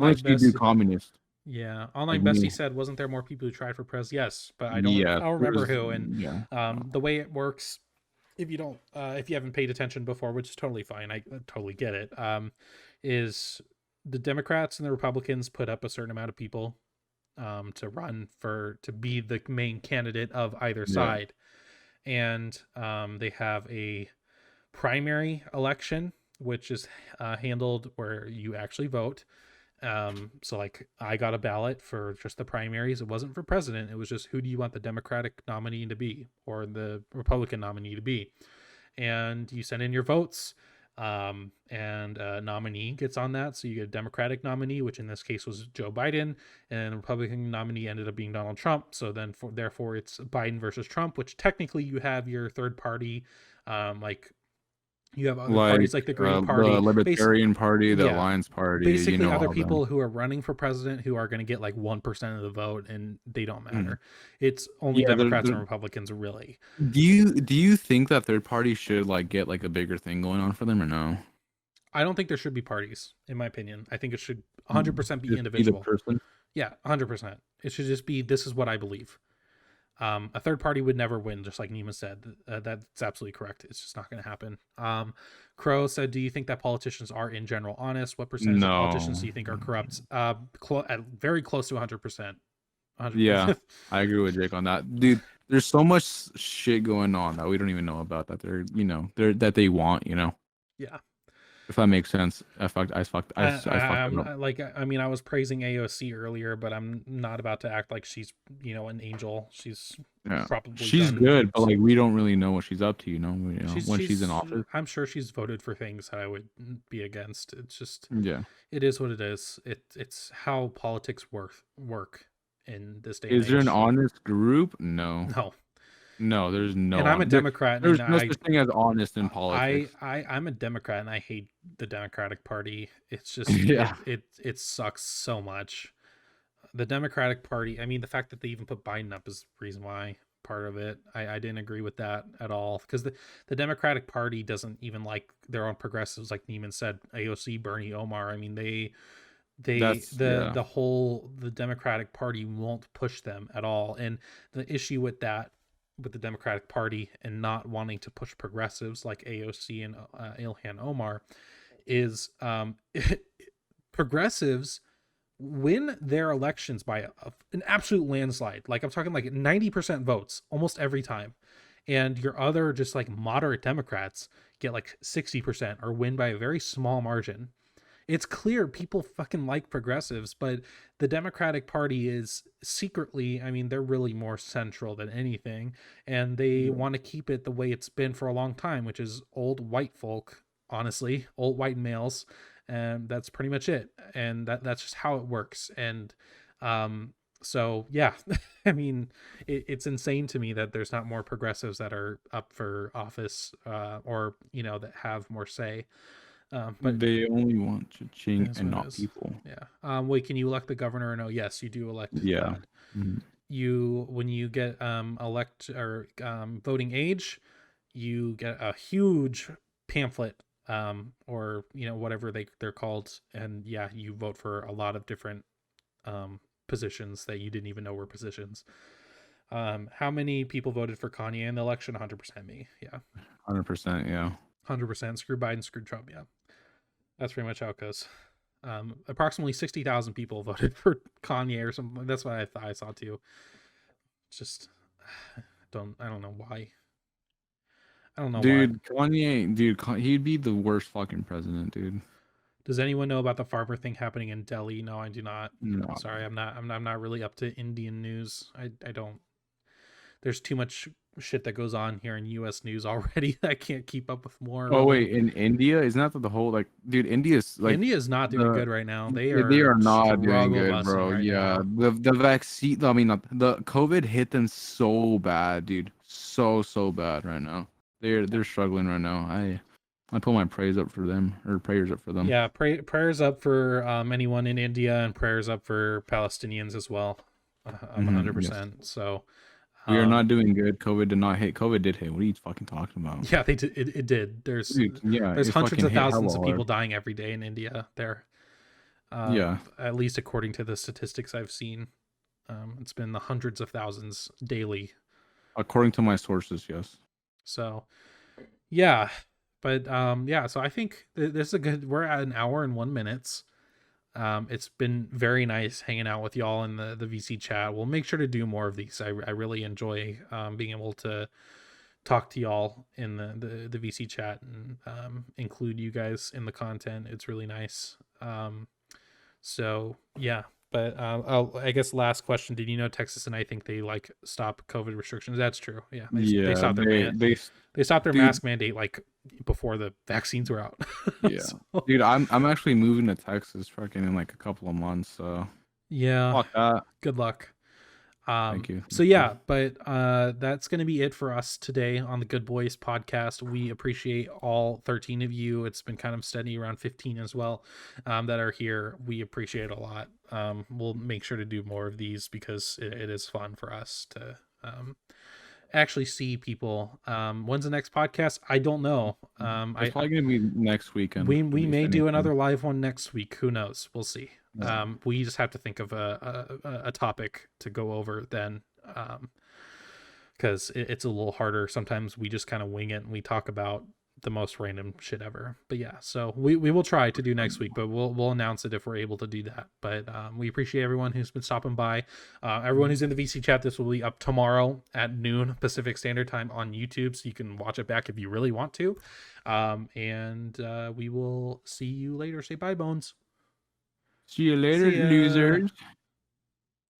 Unless you do best, communist, yeah. like Online bestie me. said, wasn't there more people who tried for pres? Yes, but I Yeah, don't remember there's, who. And yeah. the way it works, if you haven't paid attention before, which is totally fine, I totally get it, is the Democrats and the Republicans put up a certain amount of people to run to be the main candidate of either Yeah. side, and they have a primary election, which is handled where you actually vote. So like I got a ballot for just the primaries. It wasn't for president. It was just who do you want the Democratic nominee to be or the Republican nominee to be, and you send in your votes. And a nominee gets on that. So you get a Democratic nominee, which in this case was Joe Biden, and the Republican nominee ended up being Donald Trump. So then therefore it's Biden versus Trump, which technically you have your third party, like you have other Like parties like the Green the Party, Libertarian Party, the yeah, Alliance Party, basically other all them. people who are running for president who are going to get like 1% of the vote, and they don't Mm. matter. It's only Yeah, Democrats and Republicans, really. do you think that third party should like get like a bigger thing going on for them or no? I don't think there should be parties, in my opinion. I think it should 100% be Just be the individual. person. Yeah, 100%. It should just be, this is what I believe. A third party would never win, just like Nima said. That's absolutely correct. It's just not going to happen. Crow said, "Do you think that politicians are in general honest? What percentage of politicians No. do you think are corrupt?" Very close to 100%. Yeah, 100%. I agree with Jake on that, dude. There's so much shit going on that we don't even know about that that they want, Yeah. if that makes sense. I fucked it up. I was praising AOC earlier, but I'm not about to act like she's, an angel. She's Yeah, probably she's done. good, but like we don't really know what she's up to, when she's in She's. office. I'm sure she's voted for things that I would be against. It's just, Yeah. it is what it is. It's how politics work in this day and Is there an age. honest group? No. No, No, there's no. and I'm a Democrat, There's and no such thing as honest in politics. I'm a Democrat, and I hate the Democratic Party. It's just Yeah. it sucks so much. The Democratic Party. I mean, the fact that they even put Biden up is the reason why. Part of it, I didn't agree with that at all, because the Democratic Party doesn't even like their own progressives, like Neiman said, AOC, Bernie, Omar. I mean, the Democratic Party won't push them at all, and the issue with the Democratic Party and not wanting to push progressives like AOC and Ilhan Omar is progressives win their elections by an absolute landslide. Like I'm talking like 90% votes almost every time. And your other just like moderate Democrats get like 60% or win by a very small margin. It's clear people fucking like progressives, but the Democratic Party is secretly, I mean, they're really more central than anything, and they want to keep it the way it's been for a long time, which is old white folk, honestly, old white males, and that's pretty much it. And that's just how it works. And so yeah, I mean, it's insane to me that there's not more progressives that are up for office, or that have more say. But they only want cha-ching and not is. people. Yeah. Wait, can you elect the governor or no? Yes, you do elect. Yeah. You, when you get elect or voting age, you get a huge pamphlet, or whatever they're called, and yeah, you vote for a lot of different positions that you didn't even know were positions. How many people voted for Kanye in the election? 100% me. Yeah. 100%. Yeah. 100%. Screw Biden, screw Trump. Yeah. That's pretty much how it goes. Approximately 60,000 people voted for Kanye or something. That's what I saw too. Just I don't know why. I don't know dude, why. Kanye, dude, he'd be the worst fucking president, dude. Does anyone know about the farmer thing happening in Delhi? No, I do not. No. Sorry, I'm not really up to Indian news. I don't. There's too much shit that goes on here in U.S. news already. I can't keep up with more. Oh really. wait, in India, isn't that the whole dude? India's India's not doing good right now. They are not doing good, bussing bro. right Yeah, now. the vaccine. I mean, the COVID hit them so bad, dude. So bad right now. They're struggling right now. I put my prayers up for them. Yeah, prayers up for anyone in India, and prayers up for Palestinians as well. 100%. Yes. So we are not doing good. COVID did not hit. COVID did hit. What are you fucking talking about? yeah, they did. It did. There's Dude, yeah, there's it hundreds fucking of hit thousands hella of people hard. dying every day in India. There, Yeah, at least according to the statistics I've seen, it's been the hundreds of thousands daily. according to my sources, yes. So yeah, but yeah. So I think this is a good. We're at an hour and 1 minute. It's been very nice hanging out with y'all in the VC chat. We'll make sure to do more of these. I really enjoy being able to talk to y'all in the VC chat, and include you guys in the content. It's really nice. So yeah, but I guess last question: did you know Texas and I think they stop COVID restrictions? That's true. Yeah, they stopped their they stopped their mask mandate before the vaccines were out. Yeah, so, dude, I'm actually moving to Texas fucking in a couple of months. So yeah, fuck that. Good luck. Thank you. So yeah, but that's gonna be it for us today on the Good Boys podcast. We appreciate all 13 of you. It's been kind of steady around 15 as well, that are here. We appreciate it a lot. We'll make sure to do more of these because it is fun for us to actually see people. When's the next podcast? I don't know. It's probably gonna be next weekend. We may do another live one next week. Who knows? We'll see. We just have to think of a topic to go over then, because it's a little harder. Sometimes we just kind of wing it and we talk about the most random shit ever. But yeah, so we will try to do next week, but we'll announce it if we're able to do that. But we appreciate everyone who's been stopping by. Everyone who's in the VC chat, this will be up tomorrow at noon Pacific Standard Time on YouTube, so you can watch it back if you really want to. And we will see you later. Say bye, Bones. See you later, losers.